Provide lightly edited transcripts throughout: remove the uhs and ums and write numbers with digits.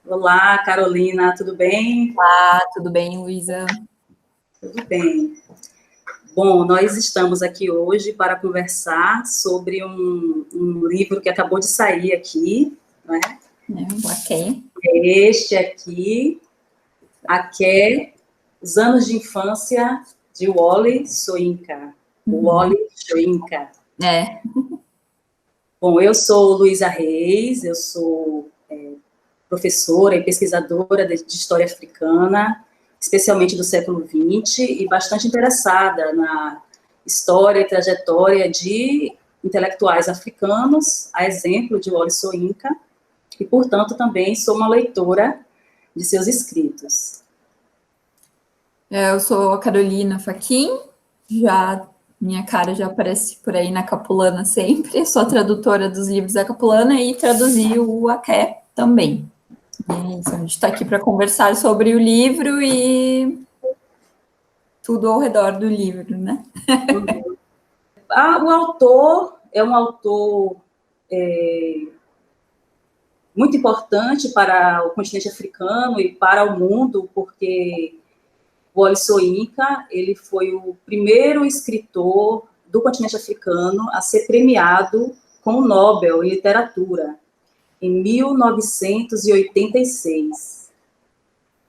Olá, Carolina, tudo bem? Olá, tudo bem, Luísa? Tudo bem. Bom, nós estamos aqui hoje para conversar sobre um livro que acabou de sair aqui, né? Ok. Este aqui, Os Anos de Infância, de Wole Soyinka. Wole Soyinka. É. Bom, eu sou Luísa Reis, eu sou professora e pesquisadora de história africana, especialmente do século XX, e bastante interessada na história e trajetória de intelectuais africanos, a exemplo de Wole Soyinka, e, portanto, também sou uma leitora de seus escritos. Eu sou a Carolina Fachin, minha cara já aparece por aí na Capulana sempre, sou a tradutora dos livros da Capulana e traduzi o Aké também. E isso, a gente está aqui para conversar sobre o livro e tudo ao redor do livro, né? O autor é um autor muito importante para o continente africano e para o mundo, porque Wole Soyinka, ele foi o primeiro escritor do continente africano a ser premiado com o Nobel em Literatura, em 1986.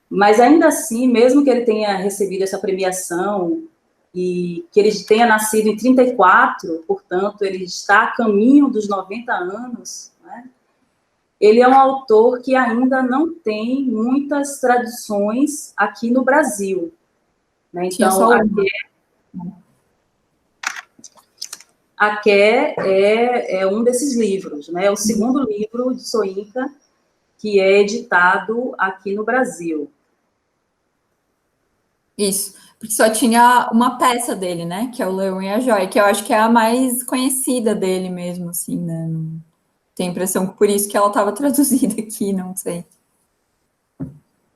Mas ainda assim, mesmo que ele tenha recebido essa premiação e que ele tenha nascido em 34, portanto, ele está a caminho dos 90 anos, né? Ele é um autor que ainda não tem muitas traduções aqui no Brasil. Né? Então, Aké é um desses livros, né? É o segundo livro de Soyinka que é editado aqui no Brasil. Isso, porque só tinha uma peça dele, né? Que é o Leão e a Joia, que eu acho que é a mais conhecida dele mesmo, assim, né? Tenho a impressão que por isso que ela estava traduzida aqui, não sei.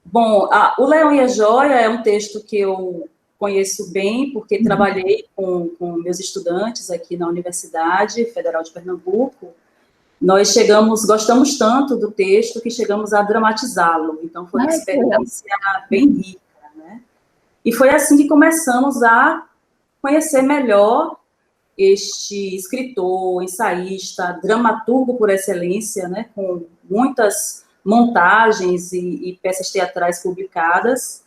Bom, O Leão e a Joia é um texto que eu conheço bem, porque trabalhei com meus estudantes aqui na Universidade Federal de Pernambuco. Nós gostamos tanto do texto que chegamos a dramatizá-lo. Então, foi uma experiência bem rica, né? E foi assim que começamos a conhecer melhor este escritor, ensaísta, dramaturgo por excelência, né, com muitas montagens e peças teatrais publicadas,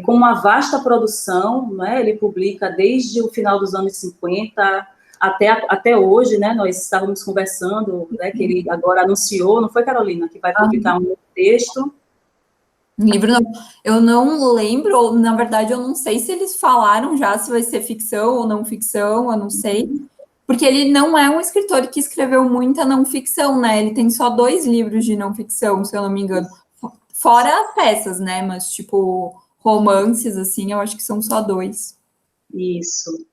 com uma vasta produção, né, ele publica desde o final dos anos 50 até hoje, né, nós estávamos conversando, né, que ele agora anunciou, não foi, Carolina, que vai publicar um texto. Livro não, eu não lembro, ou na verdade eu não sei se eles falaram já se vai ser ficção ou não ficção, eu não sei, porque ele não é um escritor que escreveu muita não ficção, né? Ele tem só 2 livros de não ficção, se eu não me engano, fora peças, né? Mas tipo romances assim, eu acho que são só 2. Isso.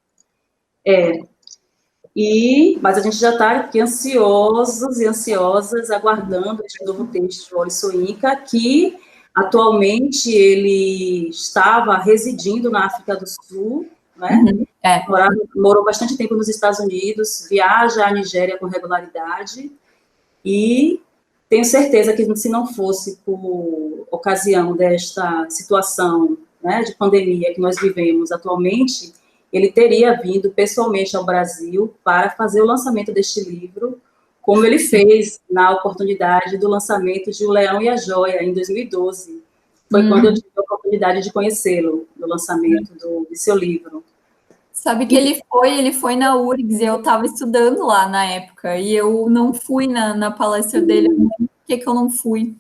Mas a gente já está aqui ansiosos e ansiosas aguardando este novo texto de Wole Soyinka, que atualmente ele estava residindo na África do Sul, né? Morou bastante tempo nos Estados Unidos, viaja à Nigéria com regularidade, e tenho certeza que se não fosse por ocasião desta situação, né, de pandemia que nós vivemos atualmente, ele teria vindo pessoalmente ao Brasil para fazer o lançamento deste livro, como ele fez na oportunidade do lançamento de O Leão e a Joia, em 2012. Foi quando eu tive a oportunidade de conhecê-lo, no lançamento de seu livro. Sabe que ele foi na URGS, e eu estava estudando lá na época, e eu não fui na palestra dele, por que eu não fui?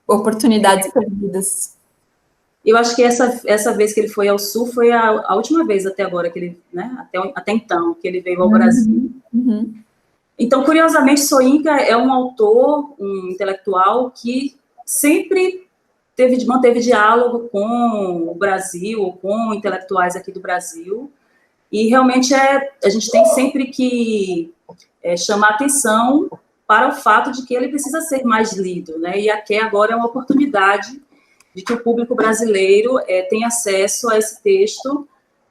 Oportunidades perdidas. Eu acho que essa vez que ele foi ao Sul foi a última vez até agora que ele, né, até então, que ele veio ao Brasil. Então, curiosamente, Soyinka é um autor, um intelectual que sempre manteve diálogo com o Brasil, com intelectuais aqui do Brasil, e realmente a gente tem sempre que chamar atenção para o fato de que ele precisa ser mais lido, né? E aqui agora é uma oportunidade de que o público brasileiro tenha acesso a esse texto,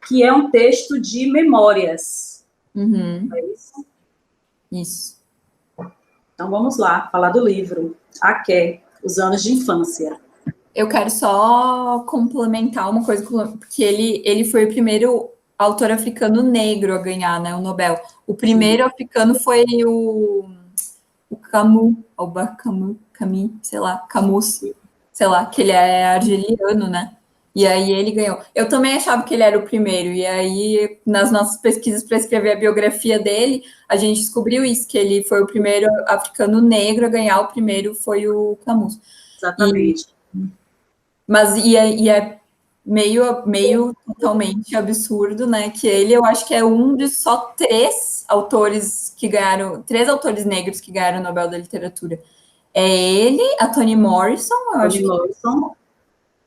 que é um texto de memórias. É isso? Isso. Então, vamos lá, falar do livro. Aké, Os Anos de Infância. Eu quero só complementar uma coisa, porque ele foi o primeiro autor africano negro a ganhar, né, o Nobel. O primeiro africano foi o Camus, Camus, sei lá, que ele é argeliano, né? E aí ele ganhou. Eu também achava que ele era o primeiro, e aí nas nossas pesquisas para escrever a biografia dele, a gente descobriu isso, que ele foi o primeiro africano negro a ganhar, o primeiro foi o Camus. Exatamente. É meio totalmente absurdo, né? Que ele, eu acho que é um de só três autores negros que ganharam o Nobel da Literatura. É ele, a Toni Morrison,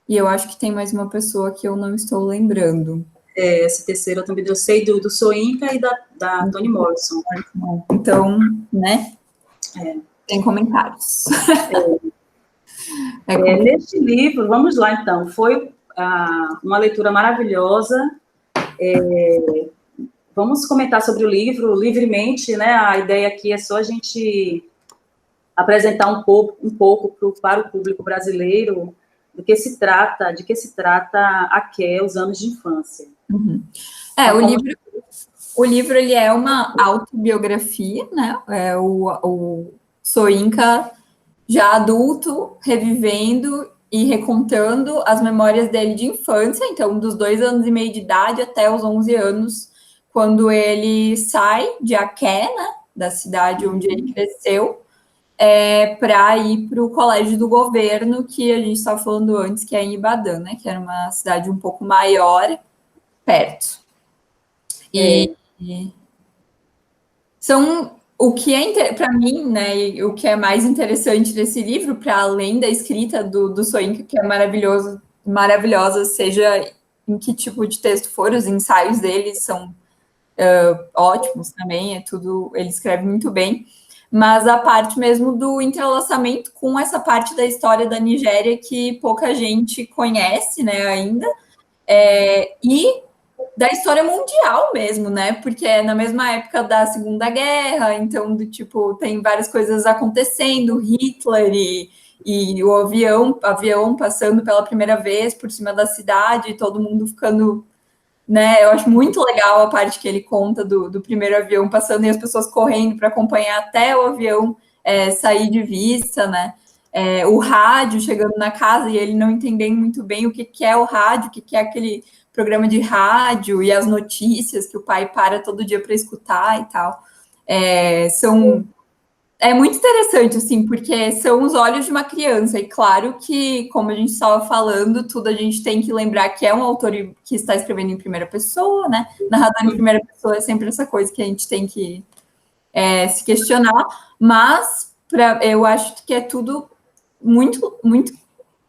e eu acho que tem mais uma pessoa que eu não estou lembrando. Esse terceiro eu também eu sei do Soyinka e da Toni Morrison. Então, né? Tem comentários. Neste livro, vamos lá então, foi uma leitura maravilhosa. Vamos comentar sobre o livro livremente, né? A ideia aqui é só a gente apresentar um pouco para o público brasileiro de que se trata Aké, Os Anos de Infância. Uhum. O livro ele é uma autobiografia, né? O Soyinka já adulto, revivendo e recontando as memórias dele de infância, então dos 2 anos e meio de idade até os 11 anos, quando ele sai de Aké, né, da cidade onde ele cresceu, para ir para o colégio do governo, que a gente estava falando antes, que é em Ibadan, né, que era uma cidade um pouco maior, perto. E são o que é, para mim, né, o que é mais interessante desse livro, para além da escrita do Soyinka, que é maravilhosa, seja em que tipo de texto for, os ensaios dele são ótimos também, ele escreve muito bem, mas a parte mesmo do entrelaçamento com essa parte da história da Nigéria que pouca gente conhece, né, ainda, e da história mundial mesmo, né? Porque é na mesma época da Segunda Guerra, então, tem várias coisas acontecendo, Hitler e o avião passando pela primeira vez por cima da cidade, todo mundo ficando, né? Eu acho muito legal a parte que ele conta do primeiro avião passando e as pessoas correndo para acompanhar até o avião sair de vista, né? O rádio chegando na casa e ele não entendendo muito bem o que é o rádio, o que é aquele programa de rádio e as notícias que o pai para todo dia para escutar e tal. É muito interessante, assim, porque são os olhos de uma criança. E claro que, como a gente estava falando, tudo a gente tem que lembrar que é um autor que está escrevendo em primeira pessoa, né? Narrador em primeira pessoa é sempre essa coisa que a gente tem que se questionar. Mas eu acho que é tudo muito, muito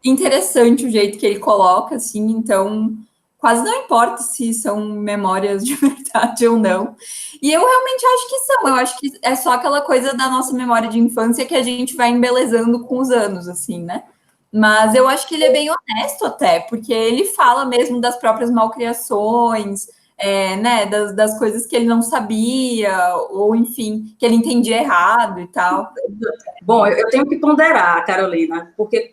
interessante o jeito que ele coloca, assim, então quase não importa se são memórias de verdade ou não. E eu realmente acho que são, eu acho que é só aquela coisa da nossa memória de infância que a gente vai embelezando com os anos, assim, né? Mas eu acho que ele é bem honesto até, porque ele fala mesmo das próprias malcriações, né, das coisas que ele não sabia, ou enfim, que ele entendia errado e tal. Bom, eu tenho que ponderar, Carolina, porque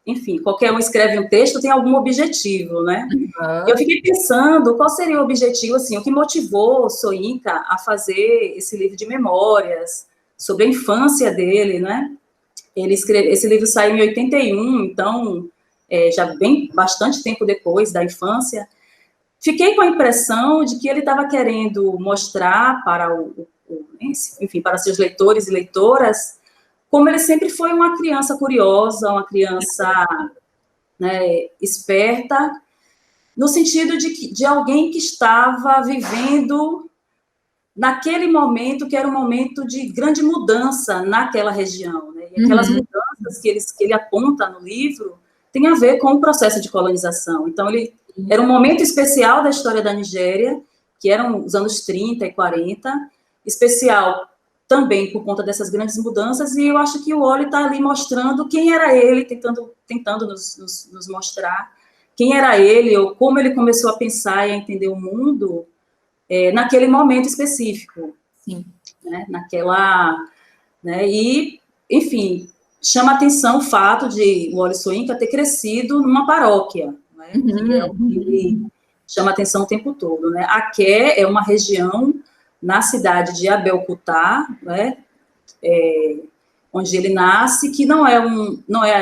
enfim, qualquer um escreve um texto, tem algum objetivo, né? Uhum. Eu fiquei pensando qual seria o objetivo, assim, o que motivou Soyinka a fazer esse livro de memórias sobre a infância dele, né? Esse livro saiu em 81, então, já bastante tempo depois da infância. Fiquei com a impressão de que ele estava querendo mostrar para enfim, para seus leitores e leitoras, como ele sempre foi uma criança curiosa, uma criança, né, esperta, no sentido de alguém que estava vivendo naquele momento, que era um momento de grande mudança naquela região, né? E aquelas mudanças que ele aponta no livro tem a ver com o processo de colonização. Então, era um momento especial da história da Nigéria, que eram os anos 30 e 40, especial também por conta dessas grandes mudanças, e eu acho que o Wole está ali mostrando quem era ele, tentando nos mostrar quem era ele, ou como ele começou a pensar e a entender o mundo naquele momento específico. Sim. Né? né? E, enfim, chama a atenção o fato de o Wole Soyinka ter crescido numa paróquia, né? Que é o que ele chama a atenção o tempo todo, né? Aké é uma região na cidade de Abeokuta, né? Onde ele nasce, que não é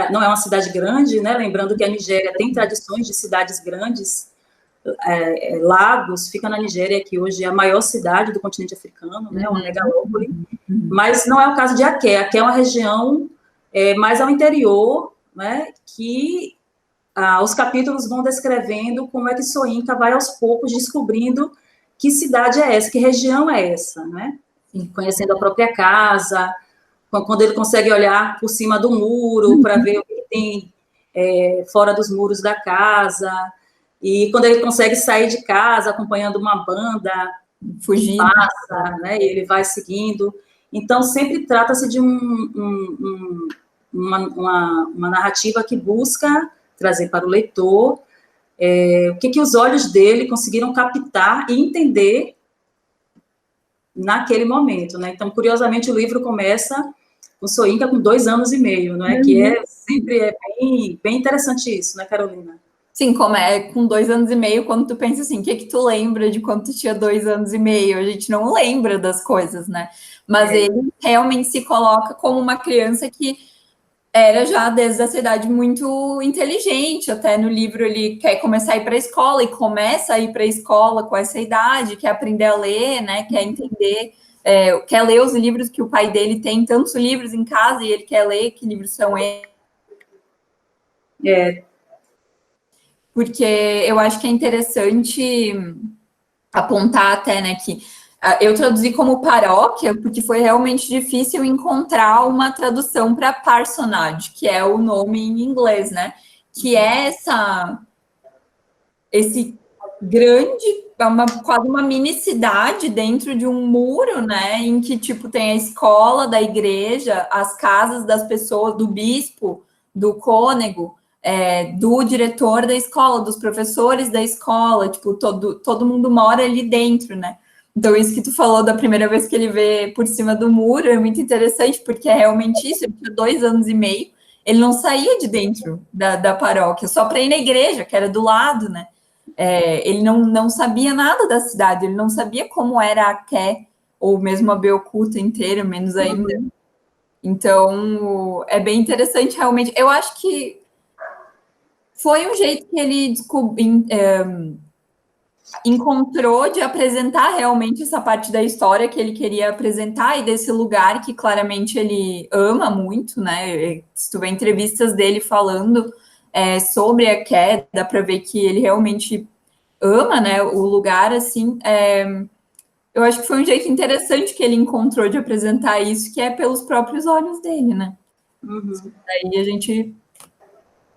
uma cidade grande, né? Lembrando que a Nigéria tem tradições de cidades grandes, Lagos fica na Nigéria, que hoje é a maior cidade do continente africano, né? Uma megalópole, mas não é o caso de Aké. Aké é uma região mais ao interior, né? Que os capítulos vão descrevendo como é que Soyinka vai aos poucos descobrindo que cidade é essa, que região é essa, né? Conhecendo a própria casa, quando ele consegue olhar por cima do muro para ver o que tem fora dos muros da casa, e quando ele consegue sair de casa acompanhando uma banda, fugir, passa, né, e ele vai seguindo. Então, sempre trata-se de uma narrativa que busca trazer para o leitor o que os olhos dele conseguiram captar e entender naquele momento, né? Então, curiosamente, o livro começa com Soyinka com 2 anos e meio, né? Que sempre bem interessante isso, né, Carolina? Sim, como com 2 anos e meio, quando tu pensa assim, o que tu lembra de quando tu tinha 2 anos e meio? A gente não lembra das coisas, né? Mas ele realmente se coloca como uma criança que era já desde essa idade muito inteligente. Até no livro ele quer começar a ir para a escola e começa a ir para a escola com essa idade, quer aprender a ler, né? Quer entender, quer ler os livros que o pai dele tem, tantos livros em casa, e ele quer ler que livros são eles. Porque eu acho que é interessante apontar até, né, que eu traduzi como paróquia porque foi realmente difícil encontrar uma tradução para parsonage, que é o nome em inglês, né? Que é esse grande, quase uma mini cidade dentro de um muro, né? Em que, tipo, tem a escola da igreja, as casas das pessoas, do bispo, do cônego, do diretor da escola, dos professores da escola, tipo, todo mundo mora ali dentro, né? Então, isso que tu falou da primeira vez que ele vê por cima do muro é muito interessante, porque é realmente isso. Ele tinha 2 anos e meio, ele não saía de dentro da paróquia, só para ir na igreja, que era do lado, né? Ele não sabia nada da cidade, ele não sabia como era Aké, ou mesmo a Abeokuta inteira, menos ainda. Então, é bem interessante, realmente. Eu acho que foi um jeito que ele encontrou de apresentar realmente essa parte da história que ele queria apresentar e desse lugar que claramente ele ama muito, né? Se tu vê entrevistas dele falando sobre a queda, dá para ver que ele realmente ama, né, o lugar, assim. Eu acho que foi um jeito interessante que ele encontrou de apresentar isso, que é pelos próprios olhos dele, né? Daí a gente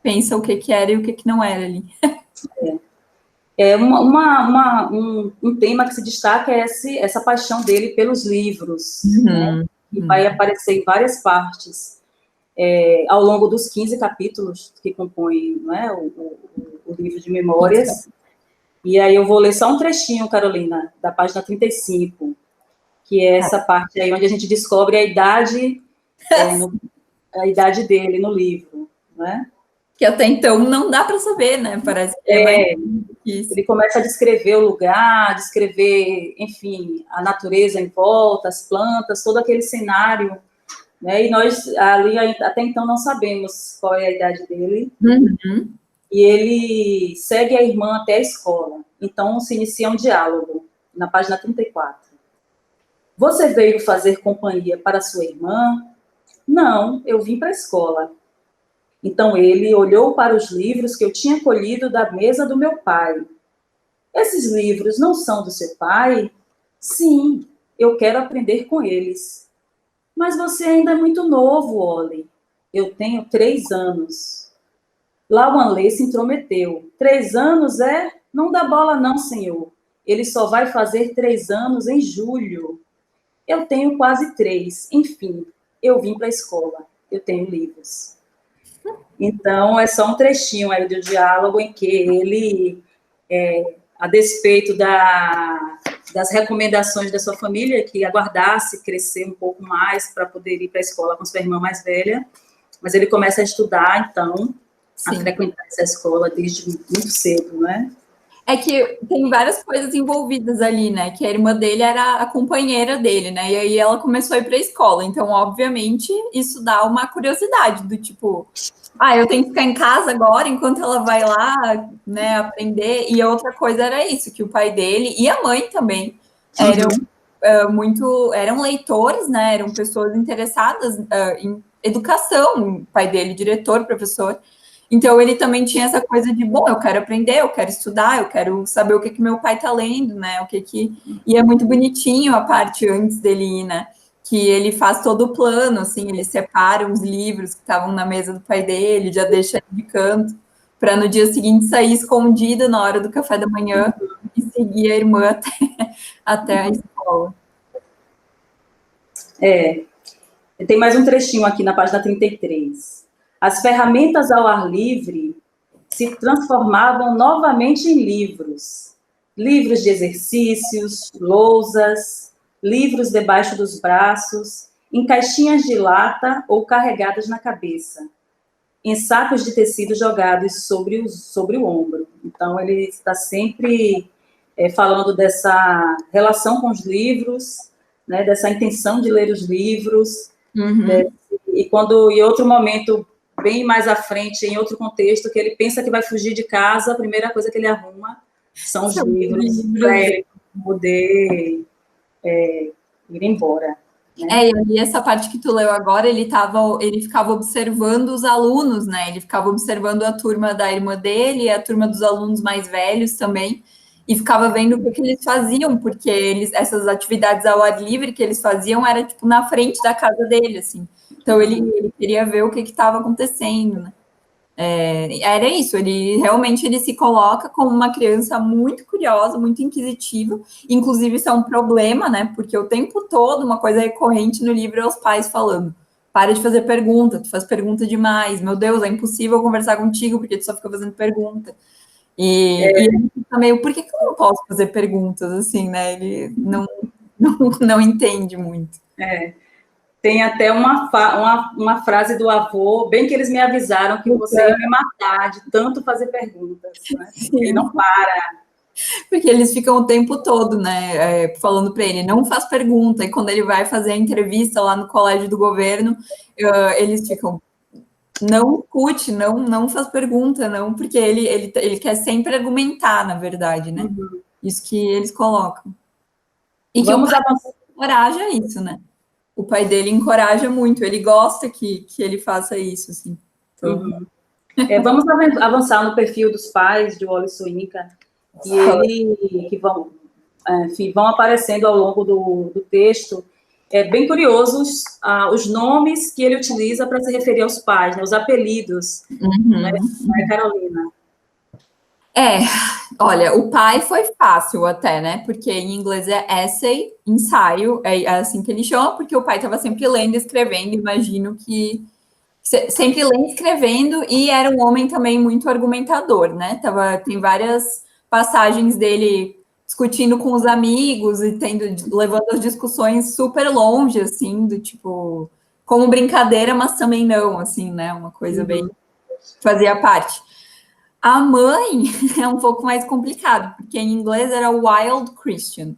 pensa o que era e o que não era ali. Um tema que se destaca é essa paixão dele pelos livros, né? Que vai aparecer em várias partes ao longo dos 15 capítulos que compõem, né, o livro de memórias. E aí eu vou ler só um trechinho, Carolina, da página 35, que é essa parte aí onde a gente descobre a idade dele no livro, né? Que até então não dá para saber, né? Parece que é mais difícil. Ele começa a descrever o lugar, descrever, enfim, a natureza em volta, as plantas, todo aquele cenário, né? E nós ali até então não sabemos qual é a idade dele. E ele segue a irmã até a escola. Então se inicia um diálogo na página 34. Você veio fazer companhia para sua irmã? Não, eu vim para a escola. Então ele olhou para os livros que eu tinha colhido da mesa do meu pai. Esses livros não são do seu pai? Sim, eu quero aprender com eles. Mas você ainda é muito novo, Wole. Eu tenho 3 anos. Lawanlê se intrometeu. 3 anos, é? Não dá bola não, senhor. Ele só vai fazer 3 anos em julho. Eu tenho quase 3. Enfim, eu vim para a escola. Eu tenho livros. Então, é só um trechinho aí do diálogo em que ele, a despeito das recomendações da sua família, que aguardasse crescer um pouco mais para poder ir para a escola com sua irmã mais velha, mas ele começa a estudar, então, a frequentar essa escola desde muito cedo, né? É que tem várias coisas envolvidas ali, né? Que a irmã dele era a companheira dele, né? E aí ela começou a ir para a escola. Então, obviamente, isso dá uma curiosidade do tipo, eu tenho que ficar em casa agora enquanto ela vai lá, né, aprender. E a outra coisa era isso, que o pai dele e a mãe também eram leitores, né? Eram pessoas interessadas em educação. O pai dele, diretor, professor. Então, ele também tinha essa coisa de, bom, eu quero aprender, eu quero estudar, eu quero saber o que meu pai está lendo, né? E é muito bonitinho a parte antes dele ir, né? Que ele faz todo o plano, assim, ele separa os livros que estavam na mesa do pai dele, já deixa de canto, para no dia seguinte sair escondido na hora do café da manhã e seguir a irmã até a escola. Tem mais um trechinho aqui na página 33. As ferramentas ao ar livre se transformavam novamente em livros. Livros de exercícios, lousas, livros debaixo dos braços, em caixinhas de lata ou carregadas na cabeça, em sacos de tecido jogados sobre o ombro. Então, ele está sempre falando dessa relação com os livros, né, dessa intenção de ler os livros, e quando, em outro momento, bem mais à frente, em outro contexto, que ele pensa que vai fugir de casa, a primeira coisa que ele arruma são os livros para ele poder ir embora. Né? E essa parte que tu leu agora, ele ficava observando os alunos, né? Ele ficava observando a turma da irmã dele, a turma dos alunos mais velhos também, e ficava vendo o que eles faziam, porque essas atividades ao ar livre que eles faziam era, tipo, na frente da casa dele, assim. Então, ele queria ver o que estava acontecendo, né? Era isso, ele se coloca como uma criança muito curiosa, muito inquisitiva, inclusive isso é um problema, né, porque o tempo todo uma coisa recorrente no livro é os pais falando, para de fazer pergunta, tu faz pergunta demais, meu Deus, é impossível conversar contigo porque tu só fica fazendo pergunta, e ele fica meio, por que eu não posso fazer perguntas, assim, né, ele não entende muito. Tem até uma frase do avô, bem que eles me avisaram que você ia me matar de tanto fazer perguntas. Né? Ele não para. Porque eles ficam o tempo todo, né, falando para ele, não faz pergunta. E quando ele vai fazer a entrevista lá no colégio do governo, eles ficam, não discute, não faz pergunta, não, porque ele quer sempre argumentar, na verdade, né? Isso que eles colocam. E que Vamos avançar. Encoraja isso, né? O pai dele encoraja muito, ele gosta que ele faça isso, assim. Então... Vamos avançar no perfil dos pais de Wole Soyinka, que vão aparecendo ao longo do texto. É bem curioso os nomes que ele utiliza para se referir aos pais, né, os apelidos, né, Carolina? Olha, o pai foi fácil até, né? Porque em inglês é essay, ensaio, é assim que ele chama, porque o pai estava sempre lendo e escrevendo, imagino que sempre lendo e escrevendo, e era um homem também muito argumentador, né? Tem várias passagens dele discutindo com os amigos e levando as discussões super longe, assim, do tipo, como brincadeira, mas também não, assim, né? Uma coisa bem fazia parte. A mãe é um pouco mais complicado, porque em inglês era Wild Christian,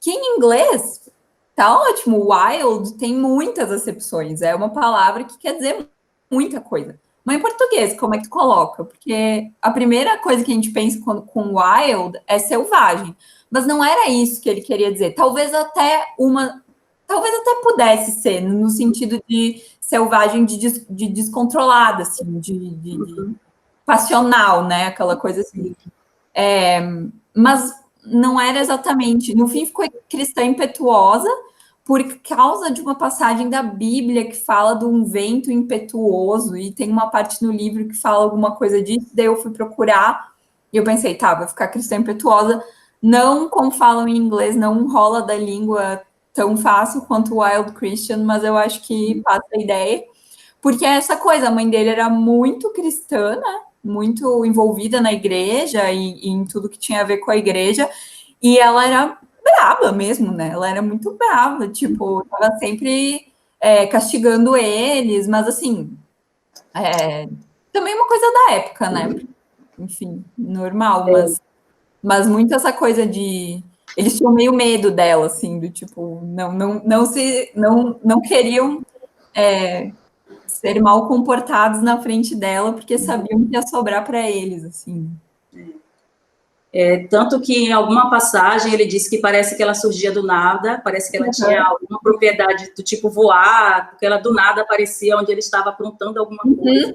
que em inglês tá ótimo, wild tem muitas acepções, é uma palavra que quer dizer muita coisa. Mas em português, como é que tu coloca? Porque a primeira coisa que a gente pensa com wild é selvagem, mas não era isso que ele queria dizer. Talvez até pudesse ser, no sentido de selvagem, de descontrolada, assim, de passional, né? Aquela coisa assim. Mas não era exatamente. No fim, ficou cristã impetuosa por causa de uma passagem da Bíblia que fala de um vento impetuoso, e tem uma parte no livro que fala alguma coisa disso, daí eu fui procurar, e eu pensei, tá, vai ficar cristã impetuosa. Não, como falam em inglês, não rola da língua tão fácil quanto Wild Christian, mas eu acho que passa a ideia. Porque é essa coisa, a mãe dele era muito cristã, né? Muito envolvida na igreja e em tudo que tinha a ver com a igreja, e ela era brava mesmo, né? Ela era muito brava, tipo, tava sempre castigando eles, mas assim, também uma coisa da época, né? Enfim, normal, mas muito essa coisa de eles tinham meio medo dela, assim, do tipo, não queriam ser mal comportados na frente dela, porque sabiam que ia sobrar para eles, assim. Tanto que em alguma passagem ele disse que parece que ela surgia do nada, parece que ela tinha alguma propriedade do tipo voar, porque ela do nada aparecia onde ele estava aprontando alguma coisa.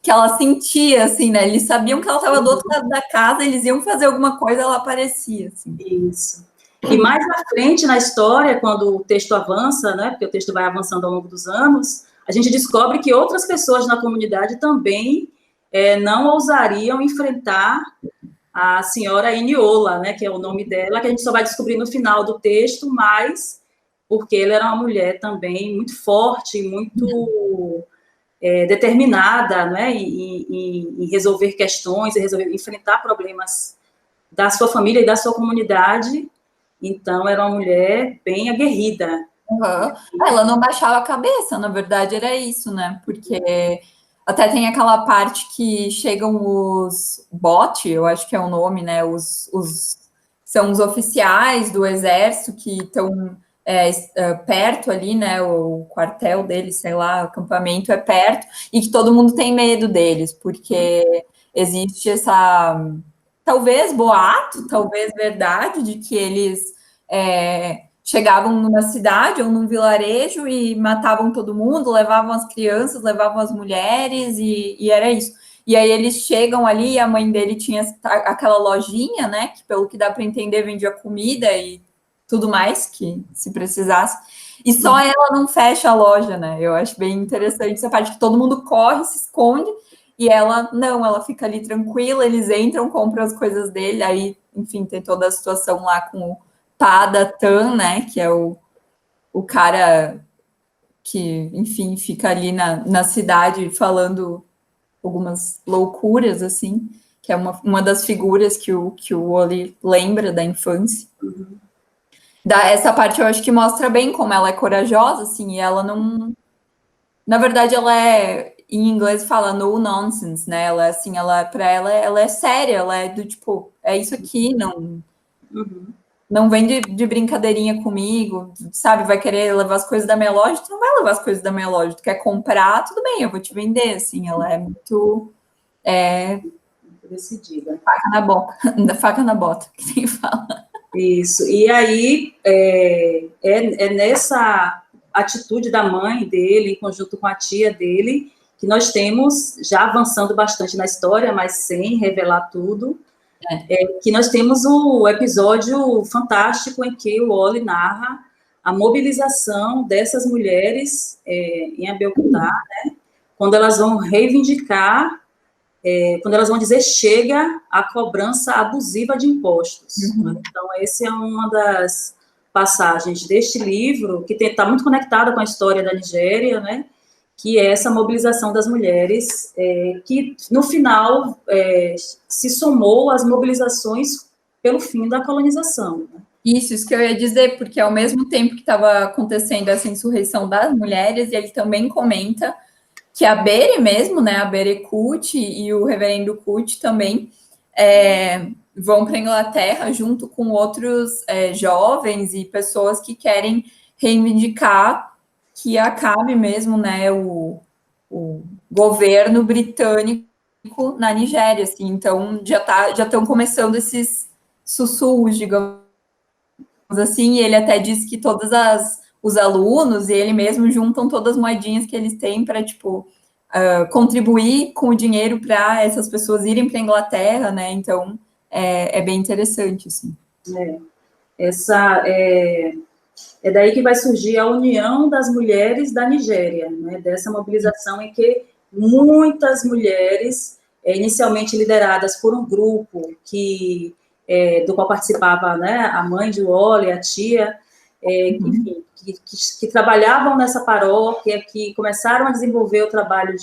Que ela sentia, assim, né? Eles sabiam que ela estava do outro lado da casa, eles iam fazer alguma coisa, ela aparecia, assim. Isso. E mais à frente na história, quando o texto avança, né, porque o texto vai avançando ao longo dos anos, a gente descobre que outras pessoas na comunidade também não ousariam enfrentar a senhora Eniola, né, que é o nome dela, que a gente só vai descobrir no final do texto, mas porque ela era uma mulher também muito forte, muito determinada, né, em resolver questões, em resolver, enfrentar problemas da sua família e da sua comunidade. Então, era uma mulher bem aguerrida. Uhum. Ela não baixava a cabeça, na verdade era isso, né? Porque até tem aquela parte que chegam os bot, eu acho que é o nome, né? São os oficiais do exército que estão perto ali, né? O quartel deles, sei lá, o acampamento é perto, e que todo mundo tem medo deles, porque existe talvez boato, talvez verdade, de que eles chegavam numa cidade ou num vilarejo e matavam todo mundo, levavam as crianças, levavam as mulheres e era isso. E aí eles chegam ali e a mãe dele tinha aquela lojinha, né, que pelo que dá para entender vendia comida e tudo mais que se precisasse. E só ela não fecha a loja, né? Eu acho bem interessante essa parte que todo mundo corre, se esconde e ela não, ela fica ali tranquila, eles entram, compram as coisas dele, aí, enfim, tem toda a situação lá com o Padatan, né, que é o cara que, enfim, fica ali na cidade falando algumas loucuras, assim, que é uma das figuras que o Oli lembra da infância. Uhum. Essa parte eu acho que mostra bem como ela é corajosa, assim, e ela não... Na verdade, ela em inglês fala no nonsense, né? Ela, assim, pra ela é séria, ela é do tipo, é isso aqui, não... Uhum. Não vem de brincadeirinha comigo, sabe? Vai querer levar as coisas da minha loja, tu não vai levar as coisas da minha loja. Tu quer comprar, tudo bem, eu vou te vender, assim. Ela é muito Decidida. faca na boca, da faca na bota, que nem fala. Isso. E aí, nessa atitude da mãe dele, em conjunto com a tia dele, que nós temos, já avançando bastante na história, mas sem revelar tudo, que nós temos o episódio fantástico em que o Oli narra a mobilização dessas mulheres em Abeokuta, né, quando elas vão reivindicar, quando elas vão dizer chega à cobrança abusiva de impostos. Uhum. Então, essa é uma das passagens deste livro, que está muito conectada com a história da Nigéria, né, que é essa mobilização das mulheres, que, no final, se somou às mobilizações pelo fim da colonização. Né? Isso que eu ia dizer, porque ao mesmo tempo que estava acontecendo essa insurreição das mulheres, ele também comenta que a Bere mesmo, né, a Bere Kuti e o reverendo Kuti também vão para a Inglaterra junto com outros jovens e pessoas que querem reivindicar que acabe mesmo, né, o governo britânico na Nigéria, assim. Então já estão começando esses sussurros, digamos assim, e ele até diz que os alunos e ele mesmo juntam todas as moedinhas que eles têm para, tipo, contribuir com o dinheiro para essas pessoas irem para a Inglaterra, né? Então, é bem interessante, assim. É daí que vai surgir a União das Mulheres da Nigéria, né? Dessa mobilização em que muitas mulheres, inicialmente lideradas por um grupo do qual participava, né, a mãe de Wally, a tia, enfim, que trabalhavam nessa paróquia, que começaram a desenvolver o trabalho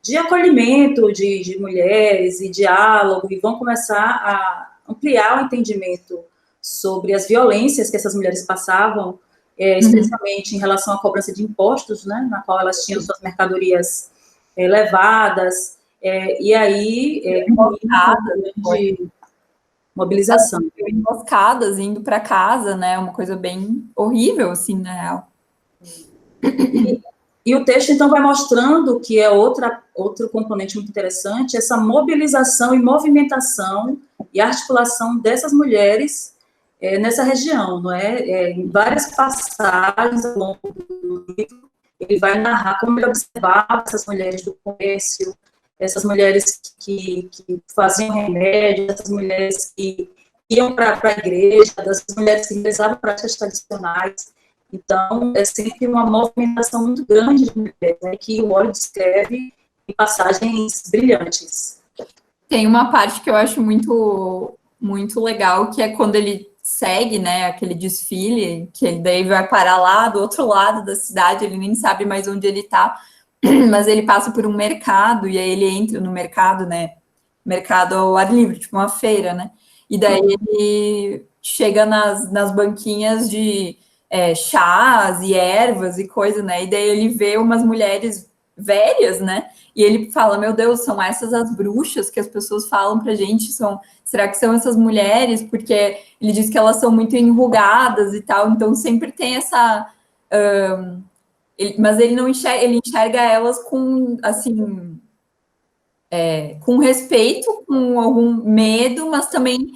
de acolhimento de mulheres e diálogo, e vão começar a ampliar o entendimento sobre as violências que essas mulheres passavam, especialmente em relação à cobrança de impostos, né, na qual elas tinham suas mercadorias levadas, e aí de mobilização. Emboscadas, indo para casa, né, uma coisa bem horrível, assim, na real. E o texto, então, vai mostrando que é outro componente muito interessante, essa mobilização e movimentação e articulação dessas mulheres nessa região, não é? Em várias passagens ao longo do livro, ele vai narrar como ele observava essas mulheres do comércio, essas mulheres que faziam remédio, essas mulheres que iam para a igreja, dessas mulheres que realizavam práticas tradicionais. Então, é sempre uma movimentação muito grande de mulheres, né, que o Óleo descreve em passagens brilhantes. Tem uma parte que eu acho muito, muito legal, que é quando ele segue, né, aquele desfile, que ele daí vai parar lá do outro lado da cidade, ele nem sabe mais onde ele tá, mas ele passa por um mercado, e aí ele entra no mercado, né, mercado ao ar livre, tipo uma feira, né, e daí ele chega nas banquinhas de chás e ervas e coisa, né, e daí ele vê umas mulheres velhas, né, e ele fala, meu Deus, são essas as bruxas que as pessoas falam pra gente, será que são essas mulheres? Porque ele diz que elas são muito enrugadas e tal, então sempre tem essa... mas ele não enxerga, ele enxerga elas com, assim, com respeito, com algum medo, mas também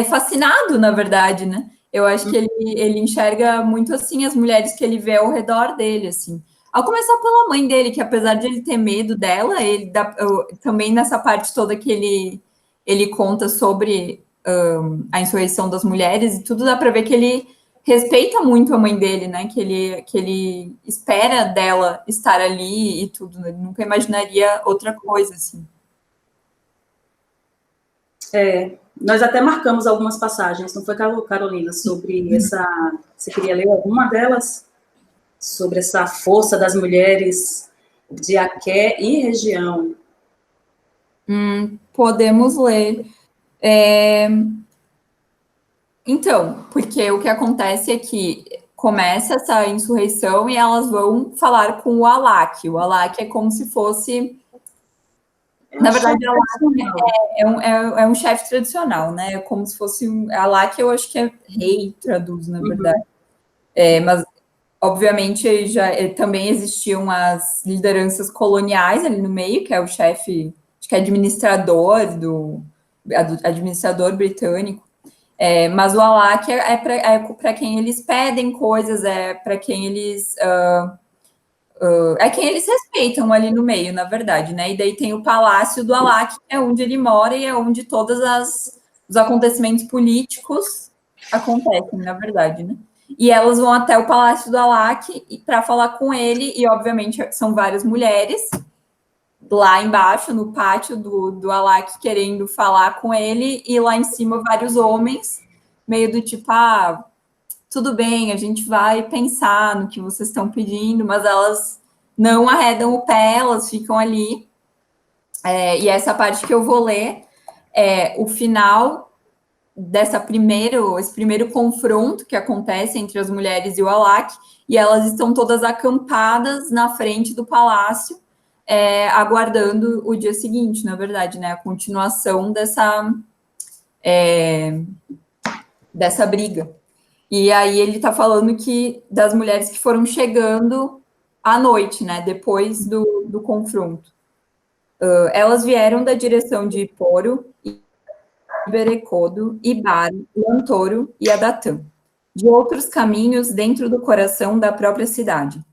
fascinado, na verdade, né? Eu acho que ele enxerga muito, assim, as mulheres que ele vê ao redor dele, assim. Ao começar pela mãe dele, que apesar de ele ter medo dela, ele também nessa parte toda que ele conta sobre a insurreição das mulheres e tudo, dá para ver que ele respeita muito a mãe dele, né? Que ele espera dela estar ali e tudo, né? Ele nunca imaginaria outra coisa, assim. Nós até marcamos algumas passagens, não foi, Carolina, sobre essa... Você queria ler alguma delas? Sobre essa força das mulheres de Aké e região. Podemos ler. Então, porque o que acontece é que começa essa insurreição e elas vão falar com o Alak. O Alak é como se fosse... Na verdade, é um chefe tradicional, né? É como se fosse Alak, eu acho que é rei, traduz, na verdade. Mas, obviamente, também existiam as lideranças coloniais ali no meio, que é o chefe, acho que é administrador britânico. Mas o Alak é para quem eles pedem coisas, é para quem eles... é quem eles respeitam ali no meio, na verdade, né? E daí tem o Palácio do Alak, que é onde ele mora e é onde todos os acontecimentos políticos acontecem, na verdade, né? E elas vão até o Palácio do Alak para falar com ele, e obviamente são várias mulheres lá embaixo, no pátio do Alak, querendo falar com ele, e lá em cima vários homens, meio do tipo, tudo bem, a gente vai pensar no que vocês estão pedindo, mas elas não arredam o pé, elas ficam ali. E essa parte que eu vou ler é o final esse primeiro confronto que acontece entre as mulheres e o Alak, e elas estão todas acampadas na frente do palácio, aguardando o dia seguinte, na verdade, né? A continuação dessa briga. E aí ele está falando das mulheres que foram chegando à noite, né, depois do confronto. Elas vieram da direção de Poro, Iberecodo, Ibaro, Lantoro e Adatã, de outros caminhos dentro do coração da própria cidade.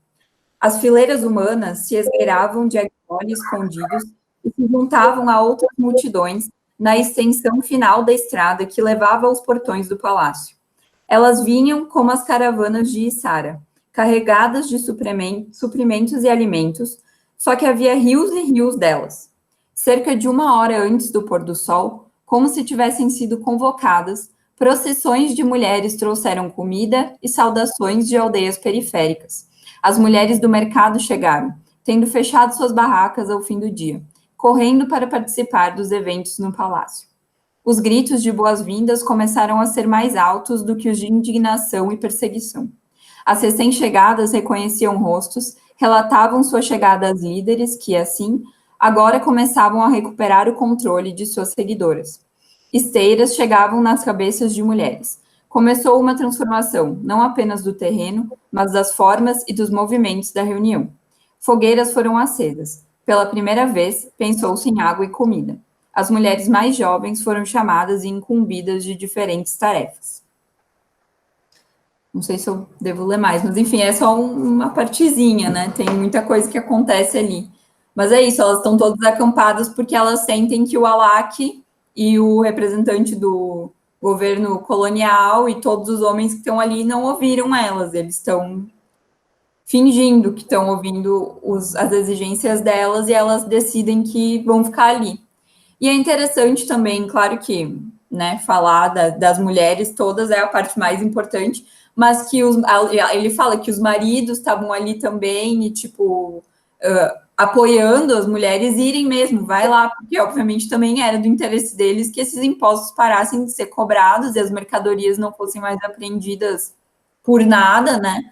As fileiras humanas se esgueiravam de agolhe escondidos e se juntavam a outras multidões na extensão final da estrada que levava aos portões do palácio. Elas vinham como as caravanas de Içara, carregadas de suprimentos e alimentos, só que havia rios e rios delas. Cerca de 1 hora antes do pôr do sol, como se tivessem sido convocadas, procissões de mulheres trouxeram comida e saudações de aldeias periféricas. As mulheres do mercado chegaram, tendo fechado suas barracas ao fim do dia, correndo para participar dos eventos no palácio. os gritos de boas-vindas começaram a ser mais altos do que os de indignação e perseguição. As recém-chegadas reconheciam rostos, relatavam sua chegada às líderes, que, assim, agora começavam a recuperar o controle de suas seguidoras. Esteiras chegavam nas cabeças de mulheres. Começou uma transformação, não apenas do terreno, mas das formas e dos movimentos da reunião. Fogueiras foram acesas. Pela primeira vez, pensou-se em água e comida. As mulheres mais jovens foram chamadas e incumbidas de diferentes tarefas. Não sei se eu devo ler mais, mas enfim, é só uma partezinha, né? Tem muita coisa que acontece ali. Mas é isso, elas estão todas acampadas porque elas sentem que o Alak e o representante do governo colonial e todos os homens que estão ali não ouviram elas, eles estão fingindo que estão ouvindo as exigências delas e elas decidem que vão ficar ali. E é interessante também, claro que, né, falar das mulheres todas é a parte mais importante, mas que ele fala que os maridos estavam ali também e, tipo, apoiando as mulheres irem mesmo, vai lá, porque obviamente também era do interesse deles que esses impostos parassem de ser cobrados e as mercadorias não fossem mais apreendidas por nada, né?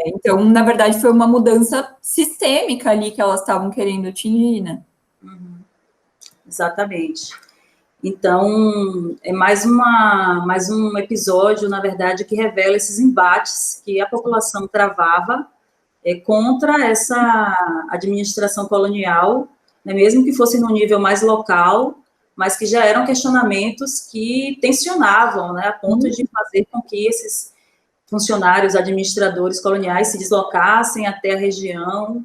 Então, na verdade, foi uma mudança sistêmica ali que elas estavam querendo atingir, né? Uhum. Exatamente. Então, é mais um episódio, na verdade, que revela esses embates que a população travava contra essa administração colonial, né, mesmo que fosse no nível mais local, mas que já eram questionamentos que tensionavam, né, a ponto de fazer com que esses funcionários, administradores coloniais se deslocassem até a região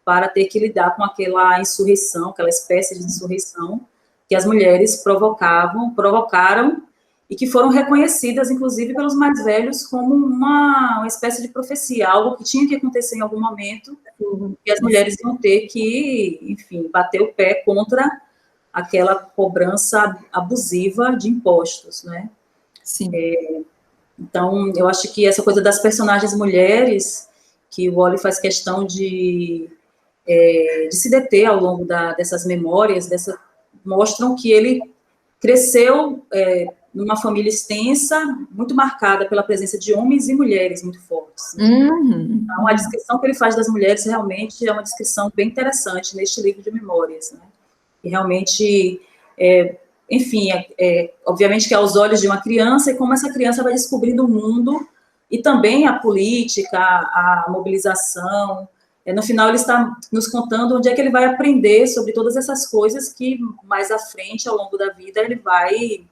para ter que lidar com aquela insurreição, aquela espécie de insurreição que as mulheres provocaram e que foram reconhecidas, inclusive, pelos mais velhos como uma espécie de profecia, algo que tinha que acontecer em algum momento, e as mulheres iam ter que, enfim, bater o pé contra aquela cobrança abusiva de impostos, né? Sim. Então, eu acho que essa coisa das personagens mulheres, que o Wally faz questão de se deter ao longo dessas memórias, mostram que ele cresceu numa família extensa, muito marcada pela presença de homens e mulheres muito fortes. Uhum. Então, a descrição que ele faz das mulheres realmente é uma descrição bem interessante neste livro de memórias, né? E realmente, enfim, obviamente que é aos olhos de uma criança, e como essa criança vai descobrindo o mundo, e também a política, a mobilização. No final, ele está nos contando onde é que ele vai aprender sobre todas essas coisas que, mais à frente, ao longo da vida, ele vai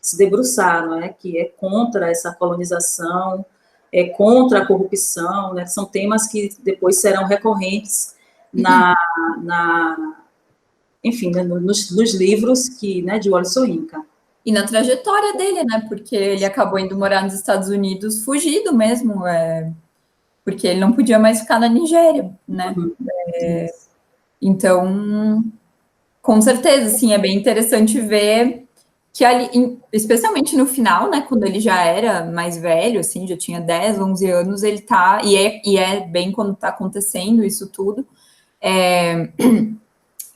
se debruçar, não é? Que é contra essa colonização, é contra a corrupção, né? São temas que depois serão recorrentes enfim, nos livros de Wally Soyinka. E na trajetória dele, né? Porque ele acabou indo morar nos Estados Unidos fugido mesmo, porque ele não podia mais ficar na Nigéria, né? Uhum. Então, com certeza, sim, é bem interessante ver que ali, especialmente no final, né, quando ele já era mais velho, assim, já tinha 10, 11 anos, ele tá, e é bem quando tá acontecendo isso tudo,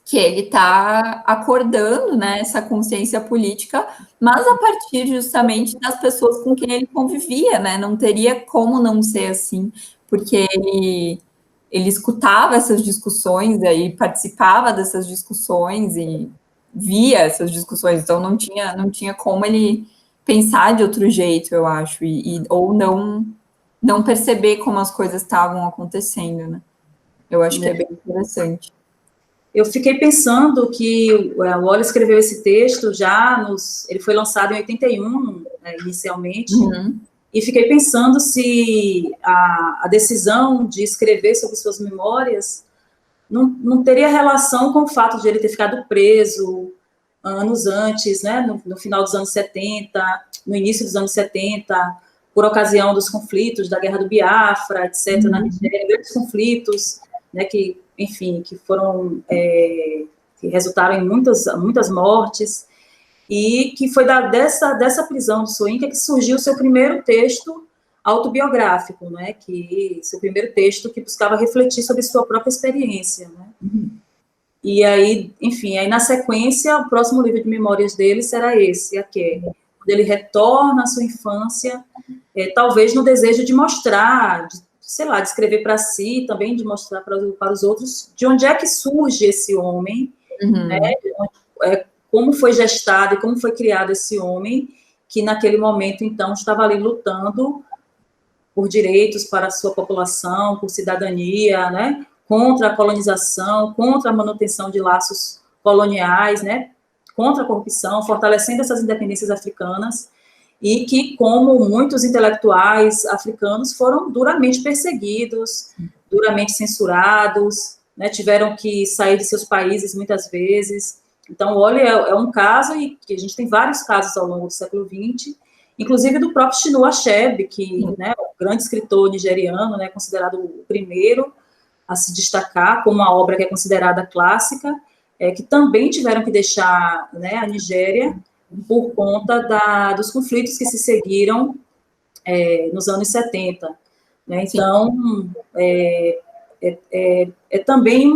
que ele tá acordando, né, essa consciência política, mas a partir justamente das pessoas com quem ele convivia, né, não teria como não ser assim, porque ele escutava essas discussões, aí participava dessas discussões e via essas discussões, então não tinha como ele pensar de outro jeito, eu acho, ou não perceber como as coisas estavam acontecendo, né? Eu acho que é bem interessante. Eu fiquei pensando que o Wally escreveu esse texto ele foi lançado em 81, né, inicialmente, e fiquei pensando se a decisão de escrever sobre suas memórias não teria relação com o fato de ele ter ficado preso anos antes, né, no final dos anos 70, no início dos anos 70, por ocasião dos conflitos, da Guerra do Biafra, etc., na Nigéria, grandes conflitos, né, que foram, que resultaram em muitas mortes, e que foi dessa prisão de Soyinka que surgiu o seu primeiro texto autobiográfico, né, seu primeiro texto que buscava refletir sobre sua própria experiência, né. E aí, enfim, aí na sequência, o próximo livro de memórias dele será esse, a Kerry, quando ele retorna à sua infância, talvez no desejo de mostrar, sei lá, de escrever para si, também de mostrar para os outros, de onde é que surge esse homem, né? Como foi gestado e como foi criado esse homem, que naquele momento, então, estava ali lutando por direitos para a sua população, por cidadania, né? Contra a colonização, contra a manutenção de laços coloniais, né? Contra a corrupção, fortalecendo essas independências africanas, e que, como muitos intelectuais africanos, foram duramente perseguidos, duramente censurados, né? Tiveram que sair de seus países muitas vezes. Então, olha, é um caso, e que a gente tem vários casos ao longo do século XX, inclusive do próprio Chinua Achebe, que, né, o grande escritor nigeriano, né, considerado o primeiro a se destacar como uma obra que é considerada clássica, que também tiveram que deixar, né, a Nigéria por conta dos conflitos que se seguiram nos anos 70. Né? Então, também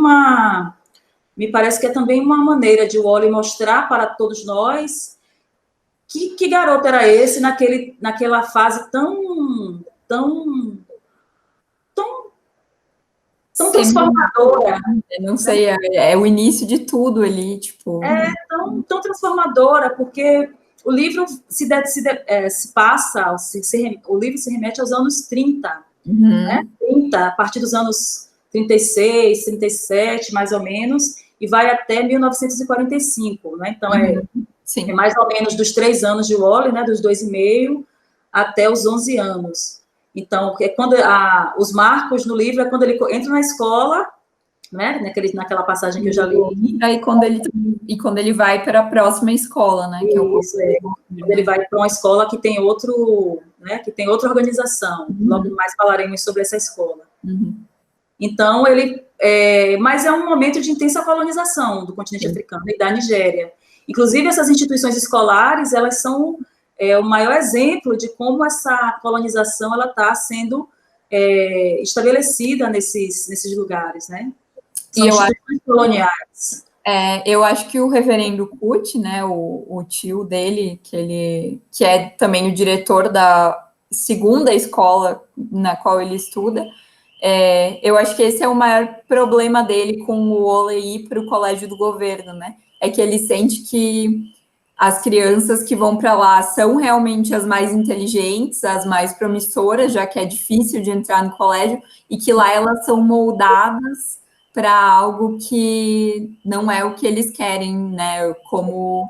me parece que é também uma maneira de Wole mostrar para todos nós que garoto era esse naquela fase tão transformadora. Não sei, é o início de tudo ali, tipo... Tão transformadora, porque o livro o livro se remete aos anos 30, né? 30, a partir dos anos 36, 37, mais ou menos, e vai até 1945, né? Então, é mais ou menos dos 3 anos de Wole, né? Dos 2,5 até os 11 anos. Então, quando os marcos no livro é quando ele entra na escola, né? Naquela passagem que eu já li. Aí, quando ele vai para a próxima escola, né? Isso, quando ele vai para uma escola que tem né? Que tem outra organização. Logo mais falaremos sobre essa escola. Então, mas é um momento de intensa colonização do continente africano e da Nigéria. Inclusive, essas instituições escolares, elas são o maior exemplo de como essa colonização ela está sendo estabelecida nesses lugares, né? São instituições coloniais. Eu acho que o reverendo Kuti, né, o tio dele, que é também o diretor da segunda escola na qual ele estuda, eu acho que esse é o maior problema dele com o Wole ir para o colégio do governo, né? É que ele sente que as crianças que vão para lá são realmente as mais inteligentes, as mais promissoras, já que é difícil de entrar no colégio, e que lá elas são moldadas para algo que não é o que eles querem, né? Como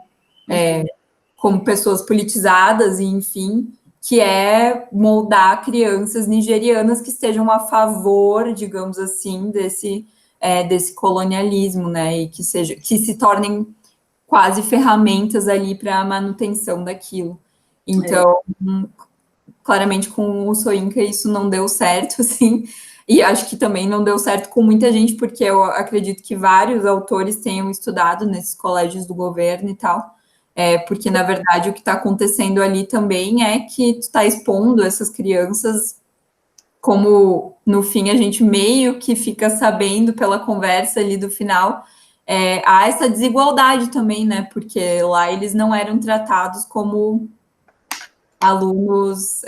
pessoas politizadas, e enfim, que é moldar crianças nigerianas que estejam a favor, digamos assim, desse colonialismo, né? E que se tornem quase ferramentas ali para a manutenção daquilo. Então, claramente com o Soyinka isso não deu certo, assim, e acho que também não deu certo com muita gente, porque eu acredito que vários autores tenham estudado nesses colégios do governo e tal, porque, na verdade, o que está acontecendo ali também é que tu está expondo essas crianças, como, no fim, a gente meio que fica sabendo pela conversa ali do final, há essa desigualdade também, né? Porque lá eles não eram tratados como alunos,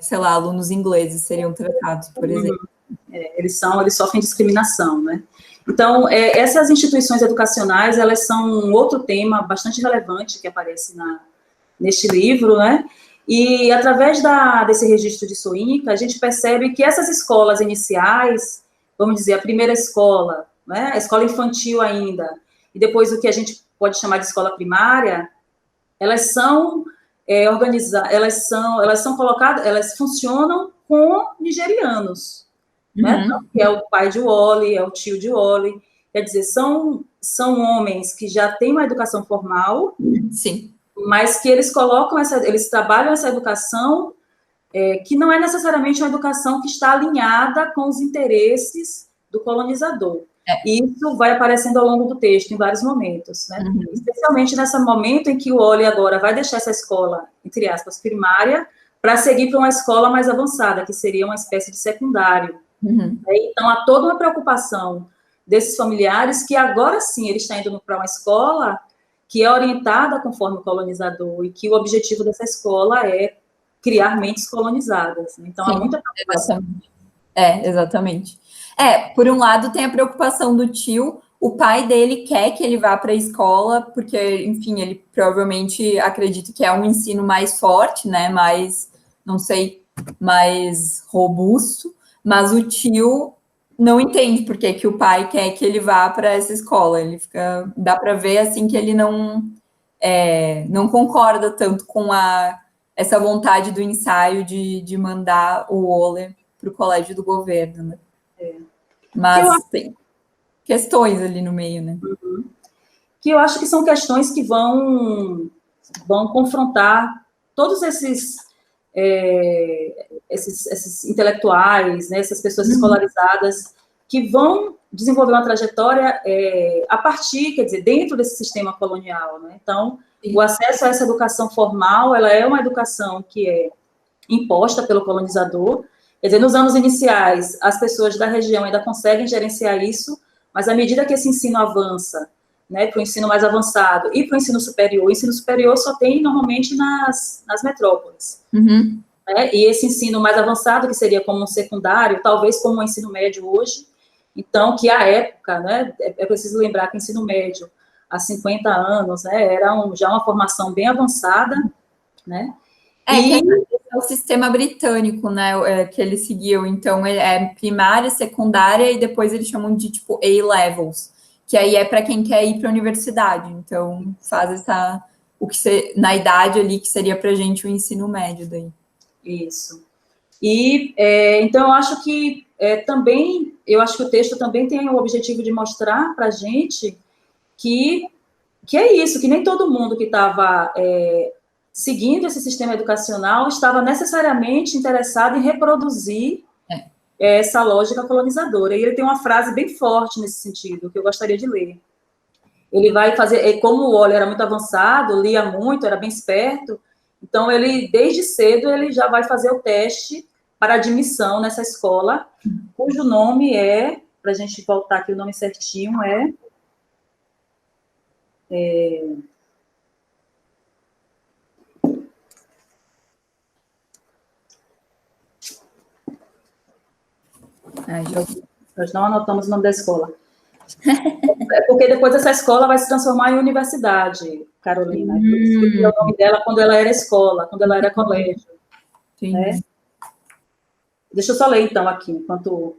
sei lá, alunos ingleses seriam tratados, por exemplo. Eles sofrem discriminação, né? Então, essas instituições educacionais, elas são um outro tema bastante relevante que aparece neste livro, né? E através desse registro de Soyinka, a gente percebe que essas escolas iniciais, vamos dizer, a primeira escola, né, a escola infantil ainda, e depois o que a gente pode chamar de escola primária, elas são organizadas, elas são colocadas, elas funcionam com nigerianos, né? Então, que é o pai de Wole, é o tio de Wole, quer dizer, são homens que já têm uma educação formal, sim, mas que eles trabalham essa educação que não é necessariamente uma educação que está alinhada com os interesses do colonizador. E isso vai aparecendo ao longo do texto, em vários momentos, né? Especialmente nesse momento em que o Wole agora vai deixar essa escola, entre aspas, primária, para seguir para uma escola mais avançada, que seria uma espécie de secundário. Então, há toda uma preocupação desses familiares que agora sim ele está indo para uma escola que é orientada conforme o colonizador e que o objetivo dessa escola é criar mentes colonizadas. Então, Sim, há muita preocupação. Exatamente. Por um lado tem a preocupação do tio, o pai dele quer que ele vá para a escola, porque, enfim, ele provavelmente acredita que é um ensino mais forte, né, mais, não sei, mais robusto, mas o tio não entende por que o pai quer que ele vá para essa escola. Ele fica, dá para ver assim que ele não concorda tanto com essa vontade do ensaio de mandar o Oller para o colégio do governo, né? Mas tem questões ali no meio, né? Que eu acho que são questões que vão confrontar todos esses intelectuais, né, essas pessoas escolarizadas, que vão desenvolver uma trajetória a partir, quer dizer, dentro desse sistema colonial, né? Então, sim, o acesso a essa educação formal, ela é uma educação que é imposta pelo colonizador. Quer dizer, nos anos iniciais, as pessoas da região ainda conseguem gerenciar isso, mas à medida que esse ensino avança, né, para o ensino mais avançado e para o ensino superior só tem normalmente nas metrópoles. Uhum. Né? E esse ensino mais avançado, que seria como um secundário, talvez como um ensino médio hoje, então, que à época, né, é preciso lembrar que o ensino médio, há 50 anos, né, era já uma formação bem avançada, né? Que é o sistema britânico, né, que eles seguiam. Então, é primária, secundária, e depois eles chamam de, tipo, A-levels, que aí é para quem quer ir para a universidade. Então, faz na idade ali, que seria para a gente o ensino médio daí. Isso. E, então, eu acho que o texto também tem o objetivo de mostrar para a gente que é isso, que nem todo mundo que estava seguindo esse sistema educacional estava necessariamente interessado em reproduzir essa lógica colonizadora. E ele tem uma frase bem forte nesse sentido, que eu gostaria de ler. Ele vai fazer, como o Oller era muito avançado, lia muito, era bem esperto, então ele, desde cedo, ele já vai fazer o teste para admissão nessa escola, cujo nome para a gente voltar aqui o nome certinho, nós não anotamos o nome da escola. Porque depois essa escola vai se transformar em universidade, Carolina. Por isso que o nome dela quando ela era escola, quando ela era colégio. Né? Deixa eu só ler, então, aqui, enquanto...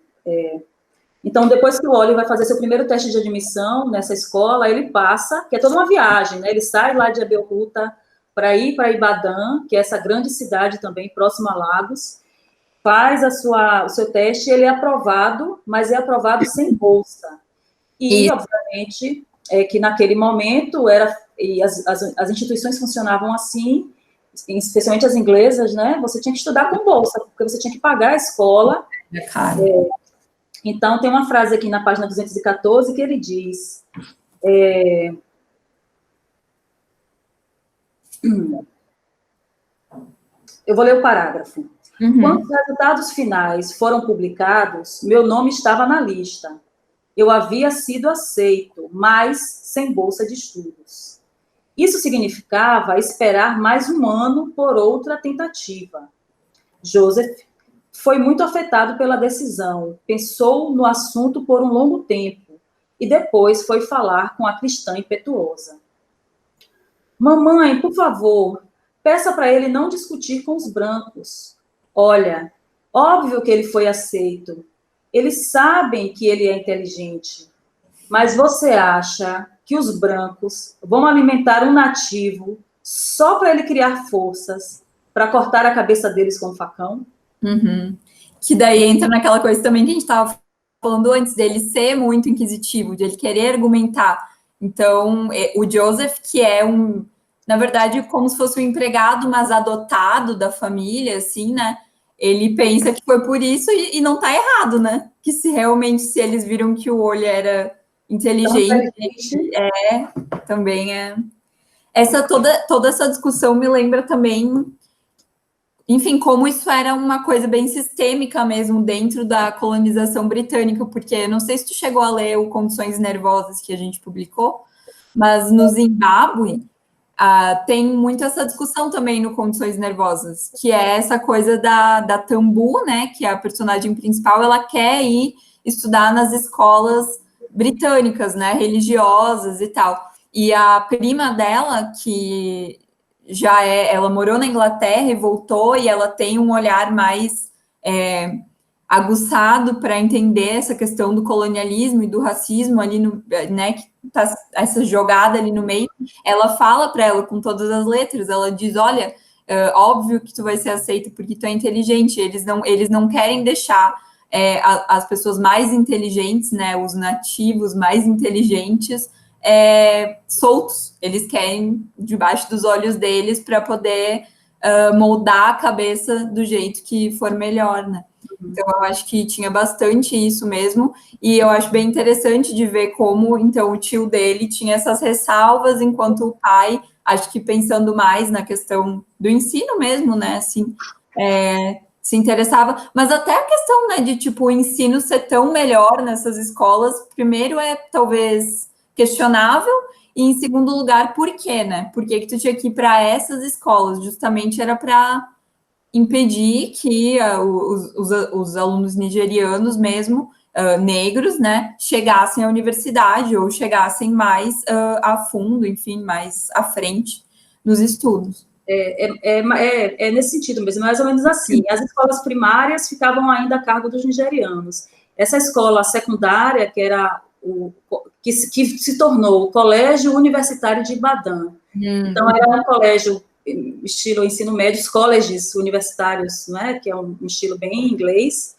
Então, depois que o Oller vai fazer seu primeiro teste de admissão nessa escola, ele passa, que é toda uma viagem, né? Ele sai lá de Abeokuta para ir para Ibadan, que é essa grande cidade também, próxima a Lagos, faz o seu teste, ele é aprovado, mas é aprovado sem bolsa. E, obviamente, que naquele momento as instituições funcionavam assim, especialmente as inglesas, né? Você tinha que estudar com bolsa, porque você tinha que pagar a escola. Então, tem uma frase aqui na página 214 que ele diz... Eu vou ler o parágrafo. Quando os resultados finais foram publicados, meu nome estava na lista. Eu havia sido aceito, mas sem bolsa de estudos. Isso significava esperar mais um ano por outra tentativa. Joseph foi muito afetado pela decisão, pensou no assunto por um longo tempo e depois foi falar com a cristã impetuosa. Mamãe, por favor, peça para ele não discutir com os brancos. Olha, óbvio que ele foi aceito. Eles sabem que ele é inteligente. Mas você acha que os brancos vão alimentar um nativo só para ele criar forças para cortar a cabeça deles com um facão? Que daí entra naquela coisa também que a gente estava falando antes, dele ser muito inquisitivo, de ele querer argumentar. Então, o Joseph, que é na verdade, como se fosse um empregado, mas adotado da família, assim, né? Ele pensa que foi por isso e não tá errado, né? Que se eles viram que o Oller era inteligente, também é... Toda essa discussão me lembra também enfim, como isso era uma coisa bem sistêmica mesmo dentro da colonização britânica, porque não sei se tu chegou a ler o Condições Nervosas que a gente publicou, mas no Zimbábue tem muito essa discussão também no Condições Nervosas, que é essa coisa da Tambu, né, que é a personagem principal, ela quer ir estudar nas escolas britânicas, né, religiosas e tal. E a prima dela, que ela morou na Inglaterra e voltou, e ela tem um olhar mais aguçado para entender essa questão do colonialismo e do racismo ali, né, que tá essa jogada ali no meio. Ela fala para ela com todas as letras, ela diz, olha, óbvio que tu vai ser aceita porque tu é inteligente, eles não querem deixar as pessoas mais inteligentes, né, os nativos mais inteligentes, soltos, eles querem debaixo dos olhos deles para poder moldar a cabeça do jeito que for melhor, né? Então, eu acho que tinha bastante isso mesmo, e eu acho bem interessante de ver como, então, o tio dele tinha essas ressalvas, enquanto o pai, acho que pensando mais na questão do ensino mesmo, né, assim, se interessava, mas até a questão, né, de, tipo, o ensino ser tão melhor nessas escolas, primeiro talvez, questionável, e em segundo lugar, por quê, né? Por que tu tinha que ir para essas escolas? Justamente era para impedir que os alunos nigerianos mesmo, negros, né, chegassem à universidade ou chegassem mais a fundo, enfim, mais à frente nos estudos. É nesse sentido mesmo, mais ou menos assim. As escolas primárias ficavam ainda a cargo dos nigerianos. Essa escola secundária, que era que se tornou o Colégio Universitário de Ibadan. Então, era um colégio estilo ensino médio, os colleges universitários, né, que é um estilo bem inglês,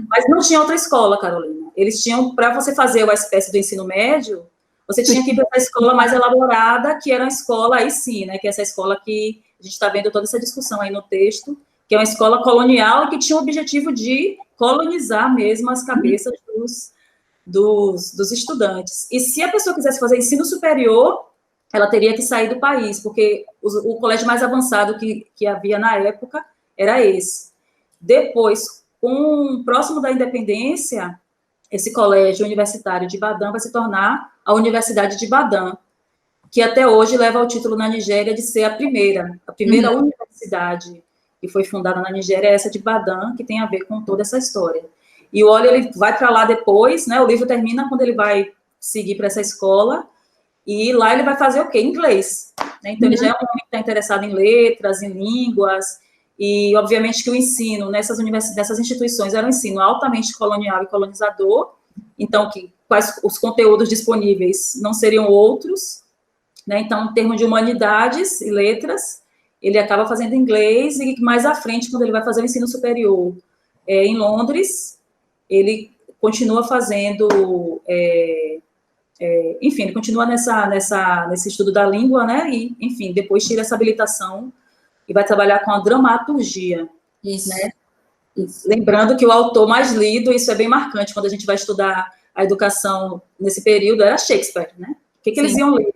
mas não tinha outra escola, Carolina. Eles tinham, para você fazer uma espécie do ensino médio, você tinha que ir para a escola mais elaborada, que era uma escola, aí sim, né, que é essa escola que a gente está vendo toda essa discussão aí no texto, que é uma escola colonial e que tinha o objetivo de colonizar mesmo as cabeças dos estudantes. E se a pessoa quisesse fazer ensino superior, ela teria que sair do país, porque o colégio mais avançado que havia na época era esse. Depois, próximo da independência, esse colégio universitário de Ibadan vai se tornar a Universidade de Ibadan, que até hoje leva o título na Nigéria de ser a primeira universidade que foi fundada na Nigéria, é essa de Ibadan, que tem a ver com toda essa história. E o Oli, ele vai para lá depois, né? O livro termina quando ele vai seguir para essa escola, e lá ele vai fazer o quê? Inglês. Né? Então, ele já é um homem que está interessado em letras, em línguas, e, obviamente, que o ensino nessas instituições era um ensino altamente colonial e colonizador, então, quais os conteúdos disponíveis não seriam outros, né? Então, em termos de humanidades e letras, ele acaba fazendo inglês, e mais à frente, quando ele vai fazer o ensino superior em Londres, ele continua fazendo... enfim, ele continua nesse estudo da língua, né, e, enfim, depois tira essa habilitação e vai trabalhar com a dramaturgia. Isso. Né? Isso. Lembrando que o autor mais lido, isso é bem marcante, quando a gente vai estudar a educação nesse período, era Shakespeare, né? O que eles iam ler?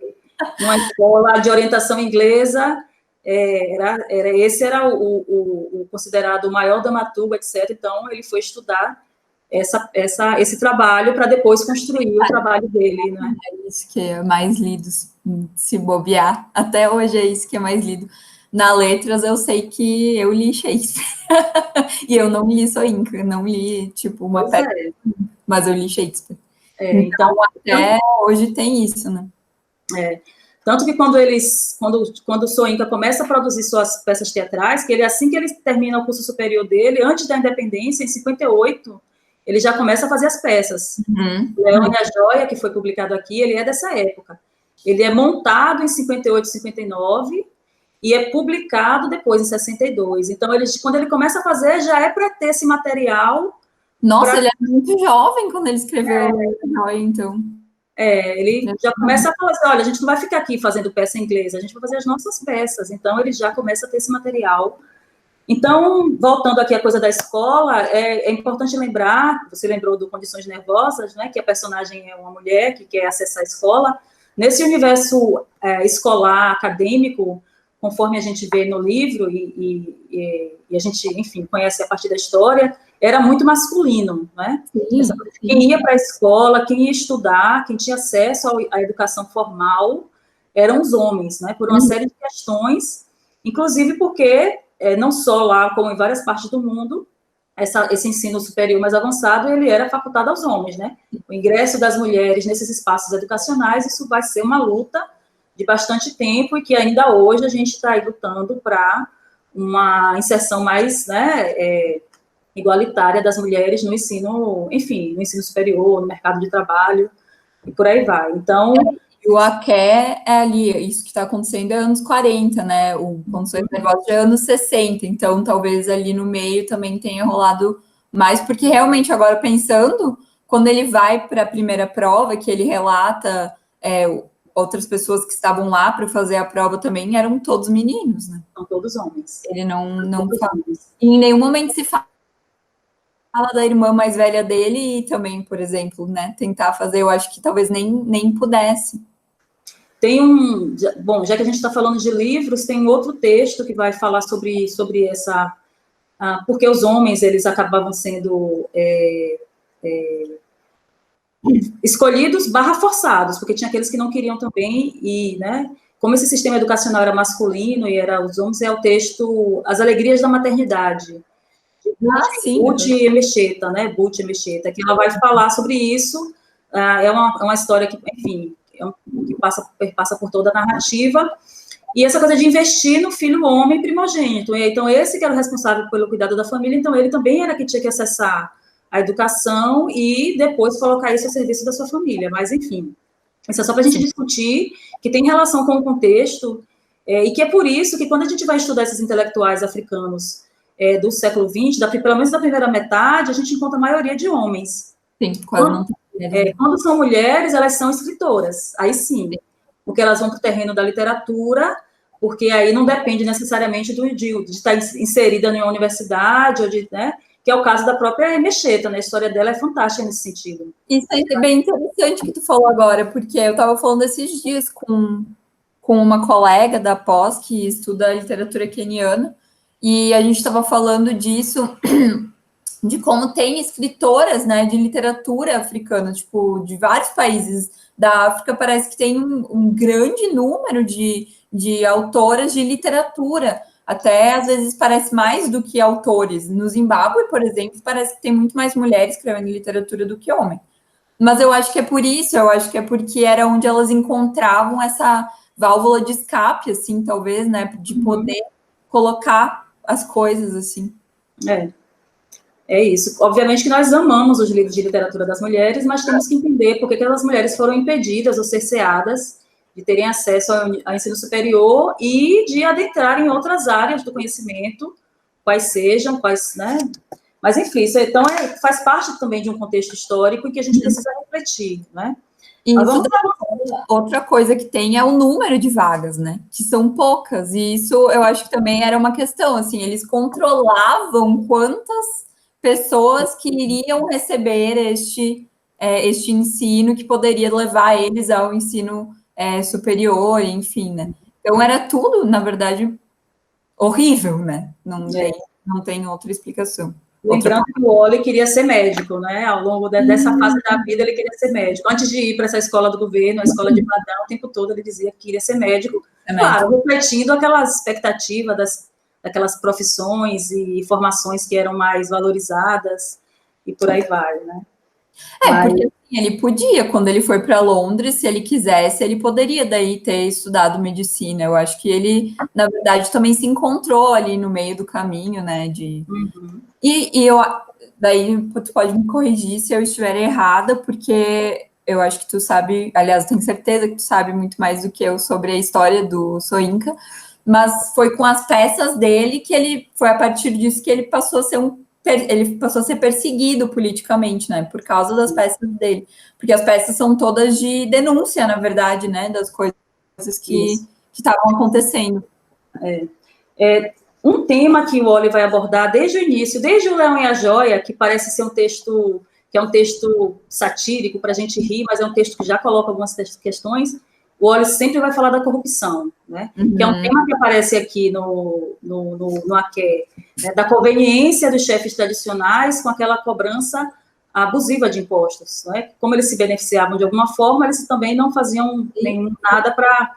Numa escola de orientação inglesa, esse era o considerado o maior dramaturgo, etc. Então, ele foi estudar esse trabalho para depois construir o trabalho dele, né? É isso que é mais lido, se bobear. Até hoje é isso que é mais lido. Na letras, eu sei que eu li Shakespeare. E eu não li Soyinka, não li, tipo, uma peça, mas eu li Shakespeare. Então, até hoje tem isso, né? Tanto que quando o Soyinka começa a produzir suas peças teatrais, que assim que ele termina o curso superior dele, antes da independência, em 58, ele já começa a fazer as peças. Leão e a Joia, que foi publicado aqui, ele é dessa época. Ele é montado em 58, 59 e é publicado depois, em 62. Então, quando ele começa a fazer, já é para ter esse material. Nossa, ele é muito jovem quando ele escreveu Leão e a Joia, então. Ele já começa a falar assim, olha, a gente não vai ficar aqui fazendo peça em inglês, a gente vai fazer as nossas peças. Então, ele já começa a ter esse material. Então, voltando aqui à coisa da escola, é importante lembrar, você lembrou do Condições Nervosas, né, que a personagem é uma mulher que quer acessar a escola. Nesse universo escolar, acadêmico, conforme a gente vê no livro, e a gente, enfim, conhece a partir da história, era muito masculino, né? Sim, sim. Quem ia para a escola, quem ia estudar, quem tinha acesso à educação formal, eram os homens, né? Por uma série de questões, inclusive porque, não só lá, como em várias partes do mundo, esse ensino superior mais avançado, ele era facultado aos homens, né? O ingresso das mulheres nesses espaços educacionais, isso vai ser uma luta de bastante tempo e que ainda hoje a gente está aí lutando para uma inserção mais, né, igualitária das mulheres no ensino, enfim, no ensino superior, no mercado de trabalho, e por aí vai. Então... E o AQE é ali, isso que está acontecendo é anos 40, né? O Condições Nervosas é anos 60, então talvez ali no meio também tenha rolado mais, porque realmente agora pensando, quando ele vai para a primeira prova, que ele relata outras pessoas que estavam lá para fazer a prova também, eram todos meninos, né? São todos homens. Ele não fala. Em nenhum momento se fala da irmã mais velha dele e também, por exemplo, né, tentar fazer, eu acho que talvez nem pudesse. Tem bom, já que a gente está falando de livros, tem um outro texto que vai falar sobre essa, porque os homens, eles acabavam sendo escolhidos / forçados, porque tinha aqueles que não queriam também, e, né, como esse sistema educacional era masculino e era os homens, é o texto As Alegrias da Maternidade, Butch Emecheta, né, Butch Emecheta, que ela vai falar sobre isso, é uma história que, enfim, que passa por toda a narrativa, e essa coisa de investir no filho homem primogênito. Então, esse que era o responsável pelo cuidado da família, então ele também era que tinha que acessar a educação e depois colocar isso a serviço da sua família. Mas, enfim, isso é só para a gente discutir, que tem relação com o contexto, e que é por isso que quando a gente vai estudar esses intelectuais africanos do século XX, pelo menos da primeira metade, a gente encontra a maioria de homens. Sim, quase não tem. Quando são mulheres, elas são escritoras, aí sim, porque elas vão para o terreno da literatura, porque aí não depende necessariamente de estar inserida em uma universidade, ou né, que é o caso da própria Emecheta, né, a história dela é fantástica nesse sentido. Isso é bem interessante que tu falou agora, porque eu estava falando esses dias com uma colega da pós que estuda literatura queniana, e a gente estava falando disso, de como tem escritoras, né, de literatura africana, tipo, de vários países da África, parece que tem um grande número de autoras de literatura, até às vezes parece mais do que autores. No Zimbábue, por exemplo, parece que tem muito mais mulheres escrevendo literatura do que homens. Mas eu acho que é por isso, eu acho que é porque era onde elas encontravam essa válvula de escape, assim, talvez, né, de poder colocar as coisas, assim. É isso. Obviamente que nós amamos os livros de literatura das mulheres, mas temos que entender por que aquelas mulheres foram impedidas ou cerceadas de terem acesso ao ensino superior e de adentrar em outras áreas do conhecimento, quais sejam, né? Mas, enfim, isso então faz parte também de um contexto histórico em que a gente precisa refletir, né? Outra coisa que tem é o número de vagas, né? Que são poucas, e isso eu acho que também era uma questão, assim, eles controlavam quantas pessoas que iriam receber este ensino que poderia levar eles ao ensino superior, enfim, né? Então era tudo, na verdade, horrível, né? Não tem outra explicação. Lembrando que o Wally queria ser médico, né? Ao longo dessa fase da vida, ele queria ser médico. Antes de ir para essa escola do governo, a escola de Padrão, o tempo todo ele dizia que queria ser médico. Claro, refletindo aquelas expectativas daquelas profissões e formações que eram mais valorizadas, e por aí vai, né? Porque assim, ele podia, quando ele foi para Londres, se ele quisesse, ele poderia daí ter estudado medicina. Eu acho que ele, na verdade, também se encontrou ali no meio do caminho, né? E daí tu pode me corrigir se eu estiver errada, porque eu acho que tu sabe, aliás, eu tenho certeza que tu sabe muito mais do que eu sobre a história do Soyinka, mas foi com as peças dele que foi a partir disso que ele passou a ser perseguido politicamente, né, por causa das peças dele, porque as peças são todas de denúncia, na verdade, né, das coisas que estavam acontecendo. Um tema que o Wally vai abordar desde o início, desde o Leão e a Joia, que parece ser um texto, que é um texto satírico para a gente rir, mas é um texto que já coloca algumas questões, o Wallace sempre vai falar da corrupção, né? Que é um tema que aparece aqui no Aqué, né? Da conveniência dos chefes tradicionais com aquela cobrança abusiva de impostos, né? Como eles se beneficiavam de alguma forma, eles também não faziam nada para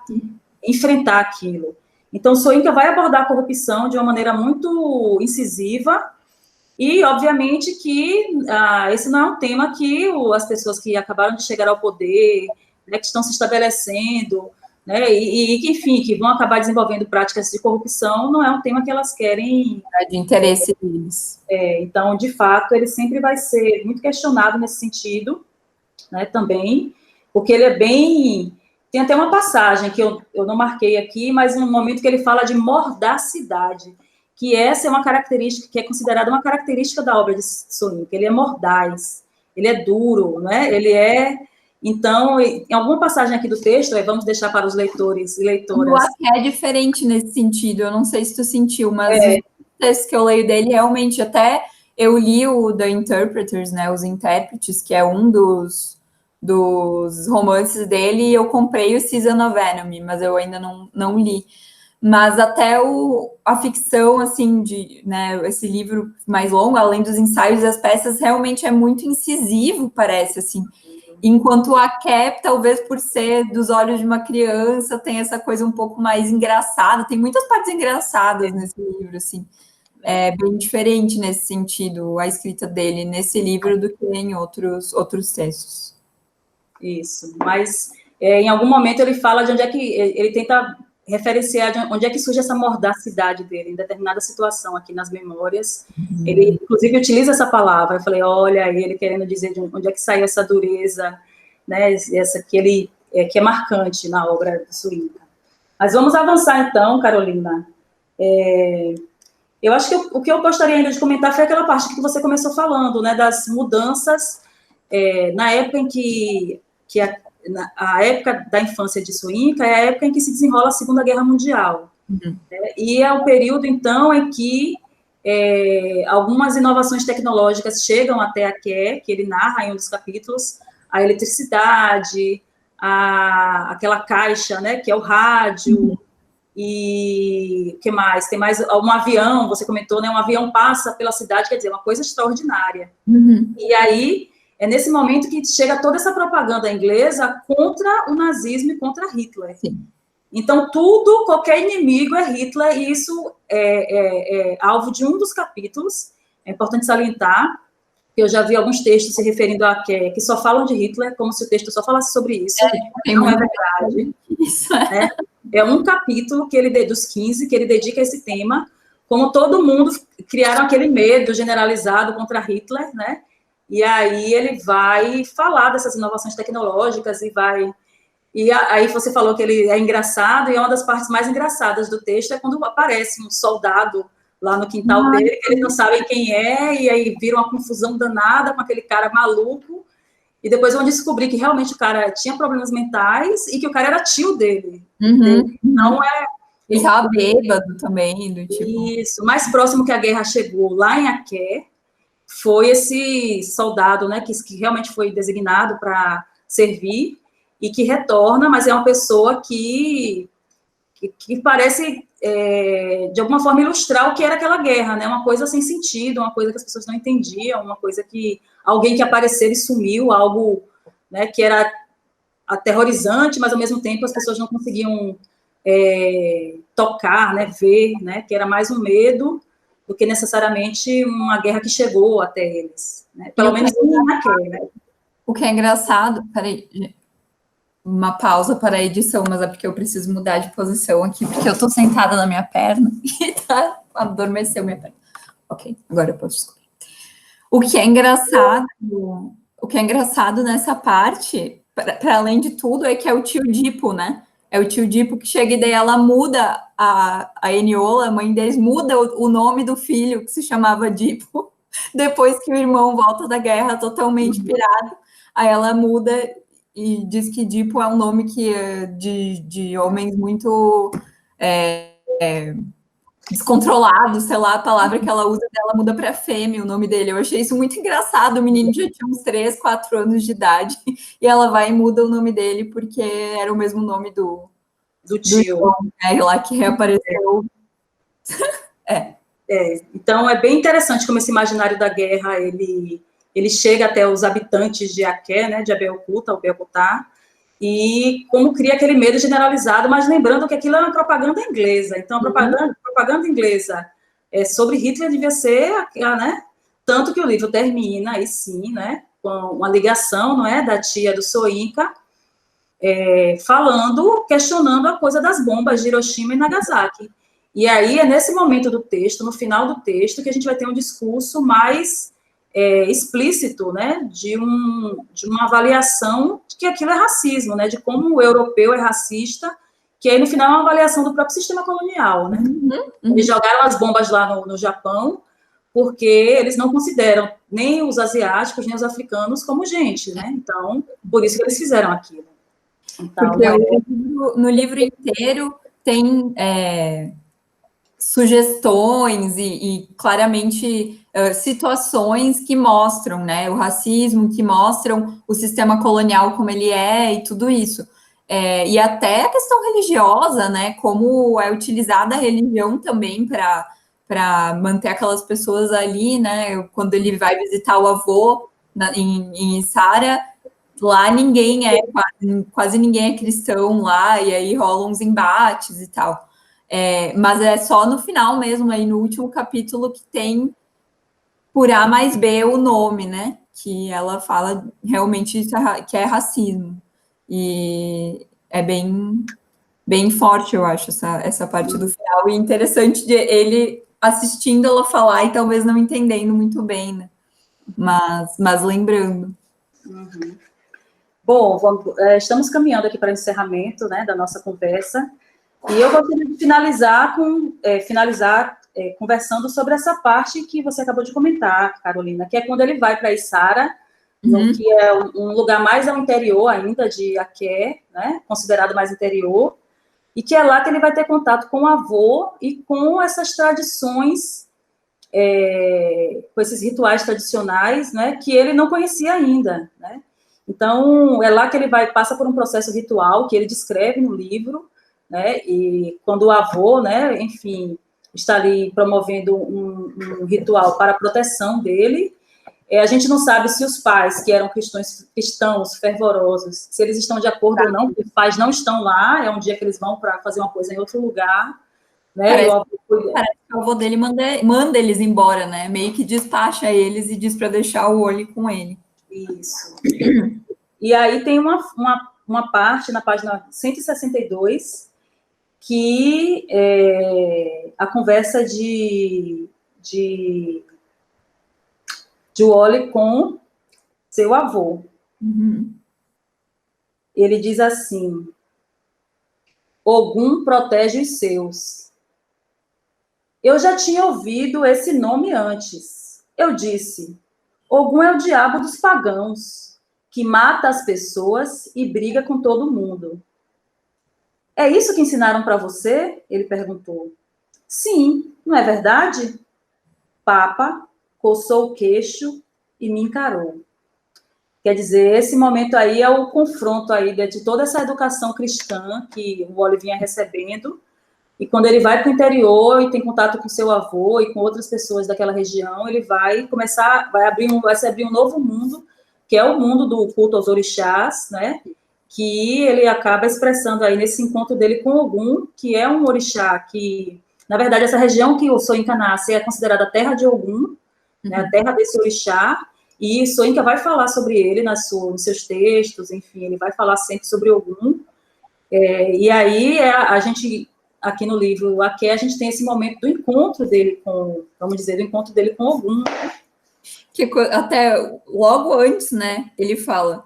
enfrentar aquilo. Então, Soyinka vai abordar a corrupção de uma maneira muito incisiva e, obviamente, que esse não é um tema que as pessoas que acabaram de chegar ao poder, né, que estão se estabelecendo, né, e que, enfim, que vão acabar desenvolvendo práticas de corrupção, não é um tema que elas querem... De interesse deles. Então, de fato, ele sempre vai ser muito questionado nesse sentido, né, também, porque ele é bem... Tem até uma passagem que eu não marquei aqui, mas um momento que ele fala de mordacidade, que essa é uma característica, que é considerada uma característica da obra de Soyinka. Ele é mordaz, ele é duro, né? Ele é... Então, em alguma passagem aqui do texto, vamos deixar para os leitores e leitoras... O Aqué é diferente nesse sentido, eu não sei se tu sentiu, mas os textos que eu leio dele, realmente, até eu li o The Interpreters, né, Os Intérpretes, que é um dos romances dele, e eu comprei o Season of Enemy, mas eu ainda não li. Mas até a ficção, assim, né, esse livro mais longo, além dos ensaios das peças, realmente é muito incisivo, parece, assim. Enquanto a Cap, talvez por ser dos olhos de uma criança, tem essa coisa um pouco mais engraçada, tem muitas partes engraçadas nesse livro, assim. É bem diferente nesse sentido, a escrita dele nesse livro do que em outros textos. Isso, mas em algum momento ele fala de onde é que... Ele tenta referenciar de onde é que surge essa mordacidade dele, em determinada situação aqui nas memórias. Ele, inclusive, utiliza essa palavra. Eu falei, olha aí, ele querendo dizer de onde é que saiu essa dureza, né, essa que é marcante na obra do Soyinka. Mas vamos avançar, então, Carolina. Eu acho que o que eu gostaria ainda de comentar foi aquela parte que você começou falando, né, das mudanças na época em que a época da infância de Soyinka é a época em que se desenrola a Segunda Guerra Mundial. Né? E é o período, então, em que algumas inovações tecnológicas chegam até Aqué, que ele narra em um dos capítulos, a eletricidade, aquela caixa, né, que é o rádio, e o que mais? Tem mais um avião, você comentou, né, um avião passa pela cidade, quer dizer, uma coisa extraordinária. E aí... É nesse momento que chega toda essa propaganda inglesa contra o nazismo e contra Hitler. Sim. Então, qualquer inimigo é Hitler, e isso é alvo de um dos capítulos. É importante salientar, que eu já vi alguns textos se referindo a que só falam de Hitler, como se o texto só falasse sobre isso. Não é verdade. Isso. Né? É um capítulo dos 15 que ele dedica a esse tema, como todo mundo criaram aquele medo generalizado contra Hitler, né? E aí ele vai falar dessas inovações tecnológicas e aí você falou que ele é engraçado, e uma das partes mais engraçadas do texto é quando aparece um soldado lá no quintal dele, que eles não sabem quem é, e aí vira uma confusão danada com aquele cara maluco, e depois vão descobrir que realmente o cara tinha problemas mentais e que o cara era tio dele. Não é... Ele estava bêbado também, do tipo... Isso, mais próximo que a guerra chegou lá em Aqué, foi esse soldado, né, que realmente foi designado para servir e que retorna, mas é uma pessoa que parece, de alguma forma, ilustrar o que era aquela guerra, né, uma coisa sem sentido, uma coisa que as pessoas não entendiam, uma coisa que alguém que apareceu e sumiu, algo, né, que era aterrorizante, mas, ao mesmo tempo, as pessoas não conseguiam tocar, né, ver, né, que era mais um medo do que necessariamente uma guerra que chegou até eles. Né? Pelo menos naquele, né? O que é engraçado, peraí, uma pausa para a edição, mas é porque eu preciso mudar de posição aqui, porque eu estou sentada na minha perna e adormeceu minha perna. Ok, agora eu posso escolher. O que é engraçado nessa parte, para além de tudo, é que é o tio Dipo, né? É o tio Dipo que chega e daí ela muda, a Eniola, a mãe deles, muda o nome do filho, que se chamava Dipo, depois que o irmão volta da guerra totalmente pirado. Aí ela muda e diz que Dipo é um nome que de homens muito descontrolado, sei lá, a palavra que ela usa dela muda para fêmea, o nome dele. Eu achei isso muito engraçado. O menino já tinha uns 3, 4 anos de idade e ela vai e muda o nome dele porque era o mesmo nome do tio. João, né, lá que reapareceu. Então, é bem interessante como esse imaginário da guerra, ele chega até os habitantes de Aké, né, de Abeokuta, ou Beokutá, e como cria aquele medo generalizado, mas lembrando que aquilo é uma propaganda inglesa. Então, a propaganda inglesa sobre Hitler devia ser, né, tanto que o livro termina, aí sim, né, com uma ligação, não é, da tia do Soinka, questionando a coisa das bombas de Hiroshima e Nagasaki. E aí é nesse momento do texto, no final do texto, que a gente vai ter um discurso mais explícito, né, de uma avaliação de que aquilo é racismo, né, de como o europeu é racista, que aí no final é uma avaliação do próprio sistema colonial, né. Eles jogaram as bombas lá no Japão, porque eles não consideram nem os asiáticos, nem os africanos como gente, né, então, por isso que eles fizeram aquilo. Então, porque no livro inteiro tem sugestões e claramente situações que mostram, né, o racismo, que mostram o sistema colonial como ele é e tudo isso. E até a questão religiosa, né, como é utilizada a religião também para manter aquelas pessoas ali, né, quando ele vai visitar o avô em Sara, lá ninguém quase ninguém é cristão lá, e aí rolam uns embates e tal. Mas é só no final mesmo, aí no último capítulo, que tem por A mais B o nome, né? Que ela fala realmente isso que é racismo. E é bem forte, eu acho, essa parte do final. E interessante de ele assistindo ela falar e talvez não entendendo muito bem, né? Mas lembrando. Bom, estamos caminhando aqui para o encerramento, né, da nossa conversa. E eu gostaria de finalizar conversando sobre essa parte que você acabou de comentar, Carolina, que é quando ele vai para Içara, que é um lugar mais ao interior ainda de Aké, né, considerado mais interior, e que é lá que ele vai ter contato com o avô e com essas tradições, com esses rituais tradicionais, né, que ele não conhecia ainda, né. Então, é lá que ele passa por um processo ritual que ele descreve no livro, né, e quando o avô, né, enfim, está ali promovendo um ritual para a proteção dele, a gente não sabe se os pais, que eram cristãos fervorosos, se eles estão de acordo ou não, porque os pais não estão lá, é um dia que eles vão para fazer uma coisa em outro lugar, né, parece que o avô dele manda eles embora, né, meio que despacha eles e diz para deixar o olho com ele. Isso. E aí tem uma parte na página 162 que a conversa de Wally com seu avô. Ele diz assim: Ogum protege os seus. Eu já tinha ouvido esse nome antes. Eu disse: Ogum é o diabo dos pagãos, que mata as pessoas e briga com todo mundo. É isso que ensinaram para você? Ele perguntou. Sim, não é verdade? Papa coçou o queixo e me encarou. Quer dizer, esse momento aí é o confronto aí de toda essa educação cristã que o Wally vinha recebendo, e quando ele vai para o interior e tem contato com seu avô e com outras pessoas daquela região, ele vai se abrir um novo mundo, que é o mundo do culto aos orixás, né? Que ele acaba expressando aí nesse encontro dele com Ogum, que é um orixá que, na verdade, essa região que o Soinka nasce é considerada a terra de Ogum, né, a terra desse orixá, e Soinka vai falar sobre ele nos seus textos, enfim, ele vai falar sempre sobre Ogum, e aí a gente, aqui no livro Aké, a gente tem esse momento do encontro dele com, vamos dizer, do encontro dele com Ogum. Que até logo antes, né, ele fala...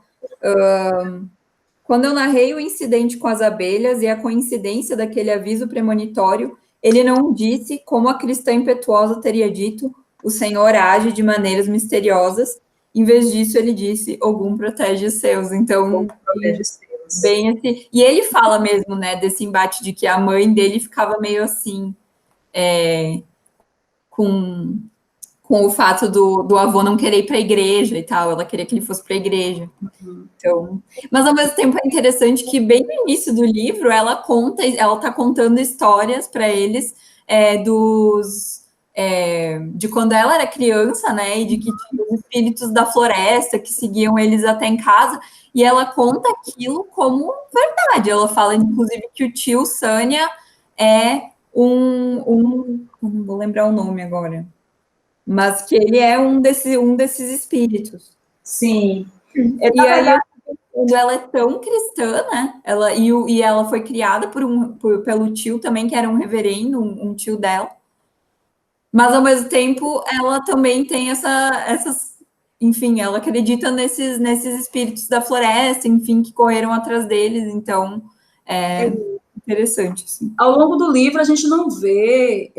Quando eu narrei o incidente com as abelhas e a coincidência daquele aviso premonitório, ele não disse, como a cristã impetuosa teria dito, o Senhor age de maneiras misteriosas. Em vez disso, ele disse, Ogum protege os seus. Então, protege os seus. Bem assim. E ele fala mesmo, né, desse embate de que a mãe dele ficava meio assim, com o fato do avô não querer ir para a igreja e tal, ela queria que ele fosse para a igreja. Então, mas ao mesmo tempo é interessante que bem no início do livro ela está contando histórias para eles de quando ela era criança, né, e de que tinha os espíritos da floresta que seguiam eles até em casa, e ela conta aquilo como verdade. Ela fala, inclusive, que o tio Sânia é não vou lembrar o nome agora, mas que ele é um desses espíritos. Sim. E aí, quando ela é tão cristã, né? E ela foi criada pelo tio também, que era um reverendo, um tio dela. Mas, ao mesmo tempo, ela também tem essas... Enfim, ela acredita nesses espíritos da floresta, enfim, que correram atrás deles. Então, interessante, assim. Ao longo do livro, a gente não vê...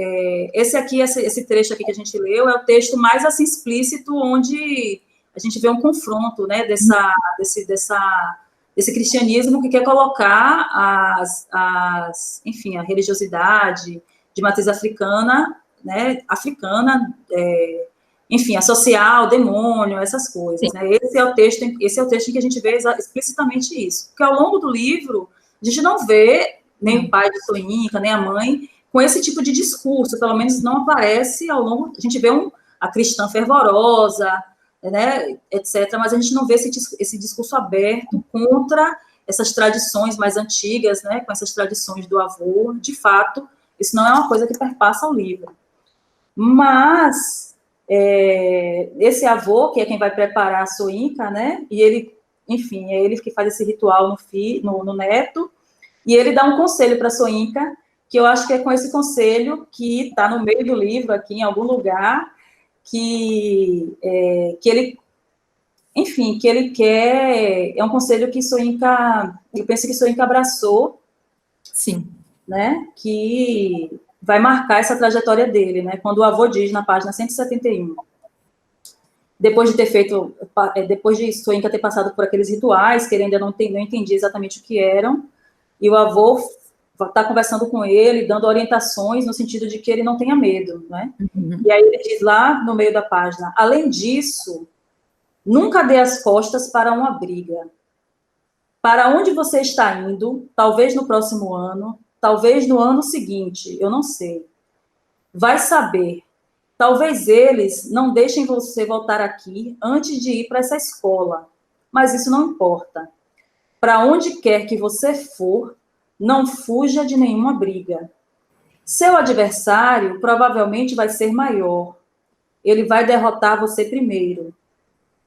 esse trecho aqui que a gente leu é o texto mais, assim, explícito, onde a gente vê um confronto, né, desse cristianismo que quer colocar enfim, a religiosidade de matriz africana, né, enfim, associar ao demônio, essas coisas, né? Esse é o texto em que a gente vê explicitamente isso. Porque ao longo do livro, a gente não vê nem o pai de Soyinka, nem a mãe, com esse tipo de discurso, pelo menos não aparece ao longo... A gente vê a cristã fervorosa, né, etc., mas a gente não vê esse discurso aberto contra essas tradições mais antigas, né, com essas tradições do avô. De fato, isso não é uma coisa que perpassa o livro. Mas esse avô, que é quem vai preparar a Soyinka, né, e ele, enfim, é ele que faz esse ritual no neto, e ele dá um conselho para a Soyinka, que eu acho que é com esse conselho que está no meio do livro, aqui em algum lugar, que ele, enfim, que ele quer, é um conselho que Soyinka, eu penso que Soyinka abraçou, sim, né, que vai marcar essa trajetória dele, né, quando o avô diz na página 171, depois de Soyinka ter passado por aqueles rituais, que ele ainda não entendia exatamente o que eram, e o avô está conversando com ele, dando orientações no sentido de que ele não tenha medo, né? Uhum. E aí ele diz lá no meio da página, além disso, nunca dê as costas para uma briga. Para onde você está indo, talvez no próximo ano, talvez no ano seguinte, eu não sei. Vai saber. Talvez eles não deixem você voltar aqui antes de ir para essa escola, mas isso não importa. Para onde quer que você for, não fuja de nenhuma briga. Seu adversário provavelmente vai ser maior. Ele vai derrotar você primeiro.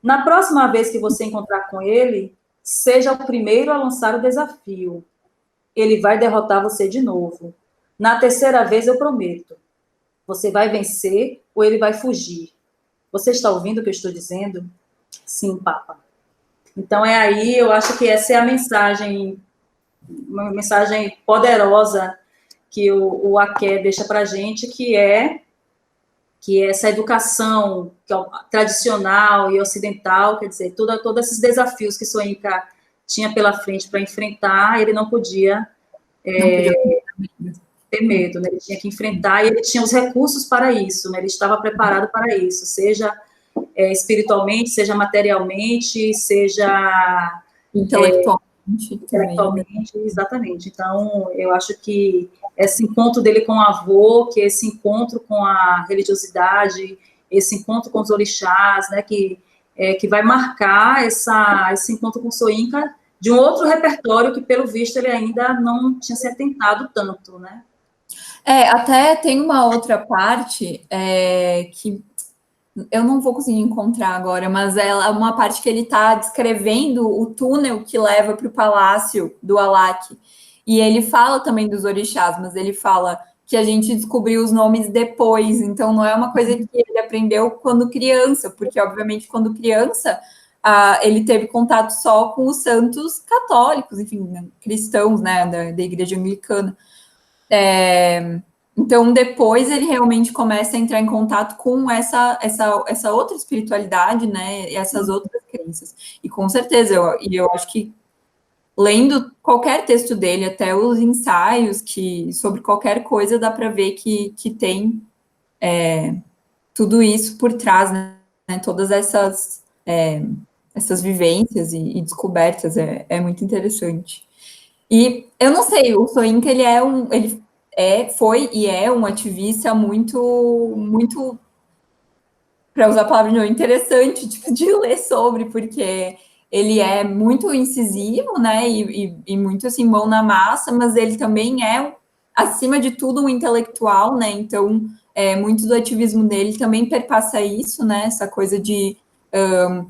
Na próxima vez que você encontrar com ele, seja o primeiro a lançar o desafio. Ele vai derrotar você de novo. Na terceira vez, eu prometo. Você vai vencer ou ele vai fugir. Você está ouvindo o que eu estou dizendo? Sim, Papa. Então, aí, eu acho que essa é a mensagem, uma mensagem poderosa que o Aké deixa para a gente, que é essa educação tradicional e ocidental, quer dizer, todos esses desafios que Soyinka tinha pela frente para enfrentar, ele não podia ter medo, né? Ele tinha que enfrentar e ele tinha os recursos para isso, né? Ele estava preparado para isso, seja espiritualmente, seja materialmente, seja intelectualmente, exatamente. Então, eu acho que esse encontro dele com o avô, que esse encontro com a religiosidade, esse encontro com os orixás, né, que vai marcar esse encontro com Soyinka de um outro repertório que, pelo visto, ele ainda não tinha se atentado tanto, né? Até tem uma outra parte que eu não vou conseguir encontrar agora, mas é uma parte que ele está descrevendo o túnel que leva para o palácio do Alak. E ele fala também dos orixás, mas ele fala que a gente descobriu os nomes depois, então não é uma coisa que ele aprendeu quando criança, porque, obviamente, quando criança, ele teve contato só com os santos católicos, enfim, cristãos, né, da igreja anglicana. Então, depois ele realmente começa a entrar em contato com essa outra espiritualidade, né, e essas outras crenças. E com certeza, eu acho que lendo qualquer texto dele, até os ensaios sobre qualquer coisa, dá para ver que tem tudo isso por trás, né? Todas essas vivências e descobertas, é muito interessante. E eu não sei, o Soyinka, foi e é um ativista muito, para usar a palavra de novo, interessante, tipo, de ler sobre, porque ele é muito incisivo, né, e muito, assim, mão na massa, mas ele também é, acima de tudo, um intelectual, né, então, muito do ativismo dele também perpassa isso, né, essa coisa de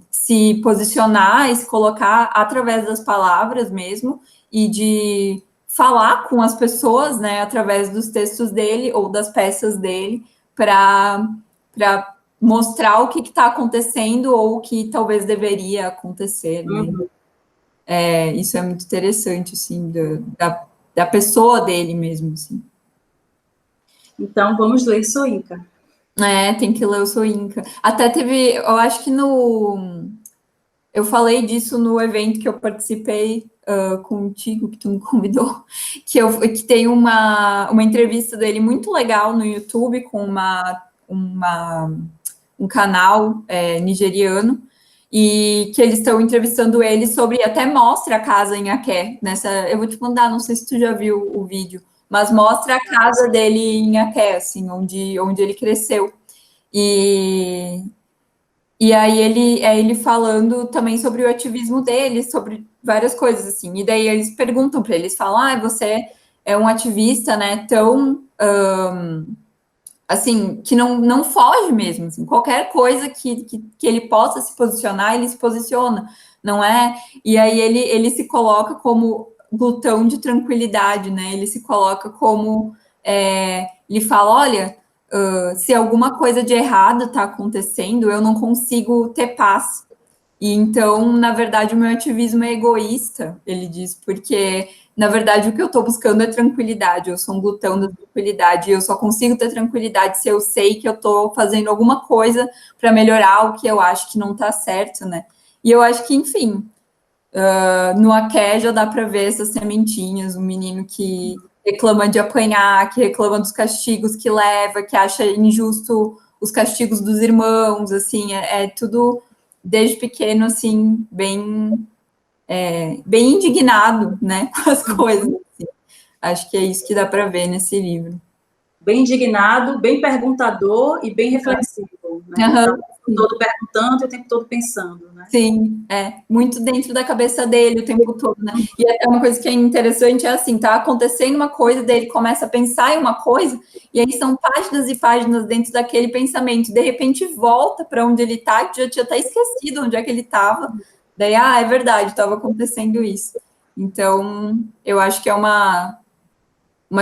se posicionar e se colocar através das palavras mesmo, e de falar com as pessoas, né, através dos textos dele ou das peças dele, para mostrar o que está acontecendo ou o que talvez deveria acontecer, né? Uhum. Isso é muito interessante, assim, da pessoa dele mesmo, assim. Então, vamos ler Soyinka. Tem que ler o Soyinka. Até teve, eu acho que eu falei disso no evento que eu participei contigo, que tu me convidou, que tem uma entrevista dele muito legal no YouTube com um canal nigeriano, e que eles estão entrevistando ele sobre, até mostra a casa em Aké, eu vou te mandar, não sei se tu já viu o vídeo, mas mostra a casa dele em Aké, assim, onde ele cresceu. E aí ele falando também sobre o ativismo dele, sobre várias coisas, assim. E daí eles perguntam para eles, falam, você é um ativista, né, tão, assim, que não foge mesmo, assim, qualquer coisa que ele possa se posicionar, ele se posiciona, não é? E aí ele se coloca como glutão de tranquilidade, né, ele se coloca como, ele fala, olha, se alguma coisa de errado está acontecendo, eu não consigo ter paz. E então, na verdade, o meu ativismo é egoísta, ele diz, porque, na verdade, o que eu estou buscando é tranquilidade, eu sou um glutão da tranquilidade, e eu só consigo ter tranquilidade se eu sei que eu estou fazendo alguma coisa para melhorar o que eu acho que não está certo, né? E eu acho que, enfim, no Aké já dá para ver essas sementinhas, um menino que reclama de apanhar, que reclama dos castigos que leva, que acha injusto os castigos dos irmãos, assim, é tudo desde pequeno, assim, bem indignado, né, com as coisas. Assim. Acho que é isso que dá para ver nesse livro. Bem indignado, bem perguntador e bem reflexivo, né? Tá o tempo todo perguntando e o tempo todo pensando, né? Sim, muito dentro da cabeça dele o tempo todo, né? E até uma coisa que é interessante é assim, tá acontecendo uma coisa, daí ele começa a pensar em uma coisa, e aí são páginas e páginas dentro daquele pensamento, de repente volta para onde ele tá, que já tinha até esquecido onde é que ele estava, daí, é verdade, estava acontecendo isso. Então, eu acho que é uma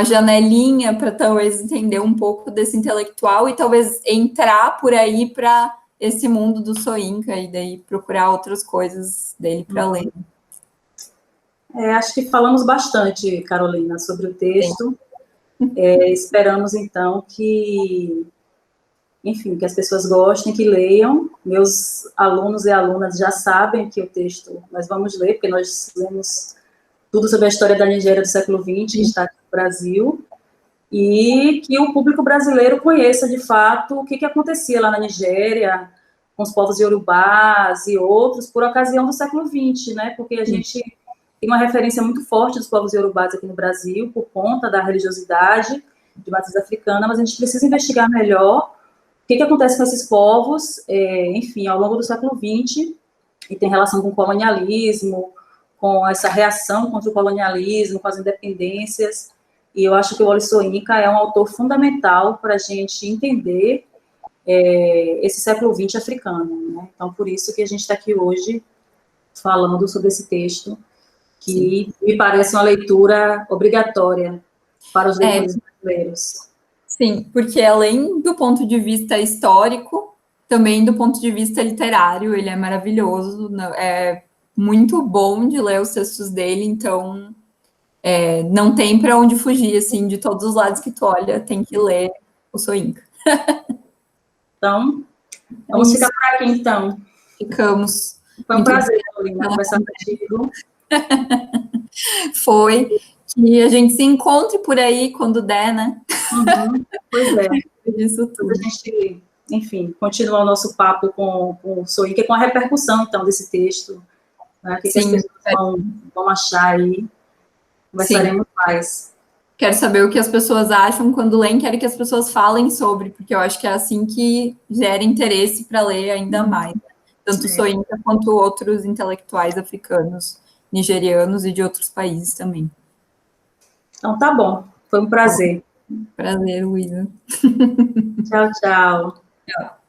janelinha para talvez entender um pouco desse intelectual e talvez entrar por aí para esse mundo do Soyinka e daí procurar outras coisas dele para ler. Acho que falamos bastante, Carolina, sobre o texto. Esperamos, então, que, enfim, que as pessoas gostem, que leiam. Meus alunos e alunas já sabem que o texto nós vamos ler, porque nós lemos tudo sobre a história da Nigéria do século XX, que está aqui no Brasil, e que o público brasileiro conheça, de fato, o que acontecia lá na Nigéria, com os povos iorubás e outros, por ocasião do século XX, né? Porque a gente tem uma referência muito forte dos povos iorubás aqui no Brasil, por conta da religiosidade de matriz africana, mas a gente precisa investigar melhor o que acontece com esses povos, enfim, ao longo do século XX, e tem relação com o colonialismo, com essa reação contra o colonialismo, com as independências, e eu acho que o Wole Soyinka é um autor fundamental para a gente entender esse século XX africano, né? Então, por isso que a gente está aqui hoje falando sobre esse texto, que me parece uma leitura obrigatória para os leitores brasileiros. Sim, porque além do ponto de vista histórico, também do ponto de vista literário, ele é maravilhoso, é muito bom de ler os textos dele, então não tem para onde fugir, assim, de todos os lados que tu olha, tem que ler o Soyinka. Então, vamos ficar por aqui, então. Ficamos. Foi um prazer, Paulina, conversar contigo. Foi. Que a gente se encontre por aí quando der, né? Pois é. Isso tudo. A gente, enfim, continua o nosso papo com o Soinca, com a repercussão, então, desse texto. Né? O que as pessoas vão achar aí. Conversaremos mais. Quero saber o que as pessoas acham quando leem, quero que as pessoas falem sobre, porque eu acho que é assim que gera interesse para ler ainda mais. Tanto Soinka quanto outros intelectuais africanos, nigerianos e de outros países também. Então, tá bom. Foi um prazer. Prazer, Luísa. Tchau, tchau. Tchau.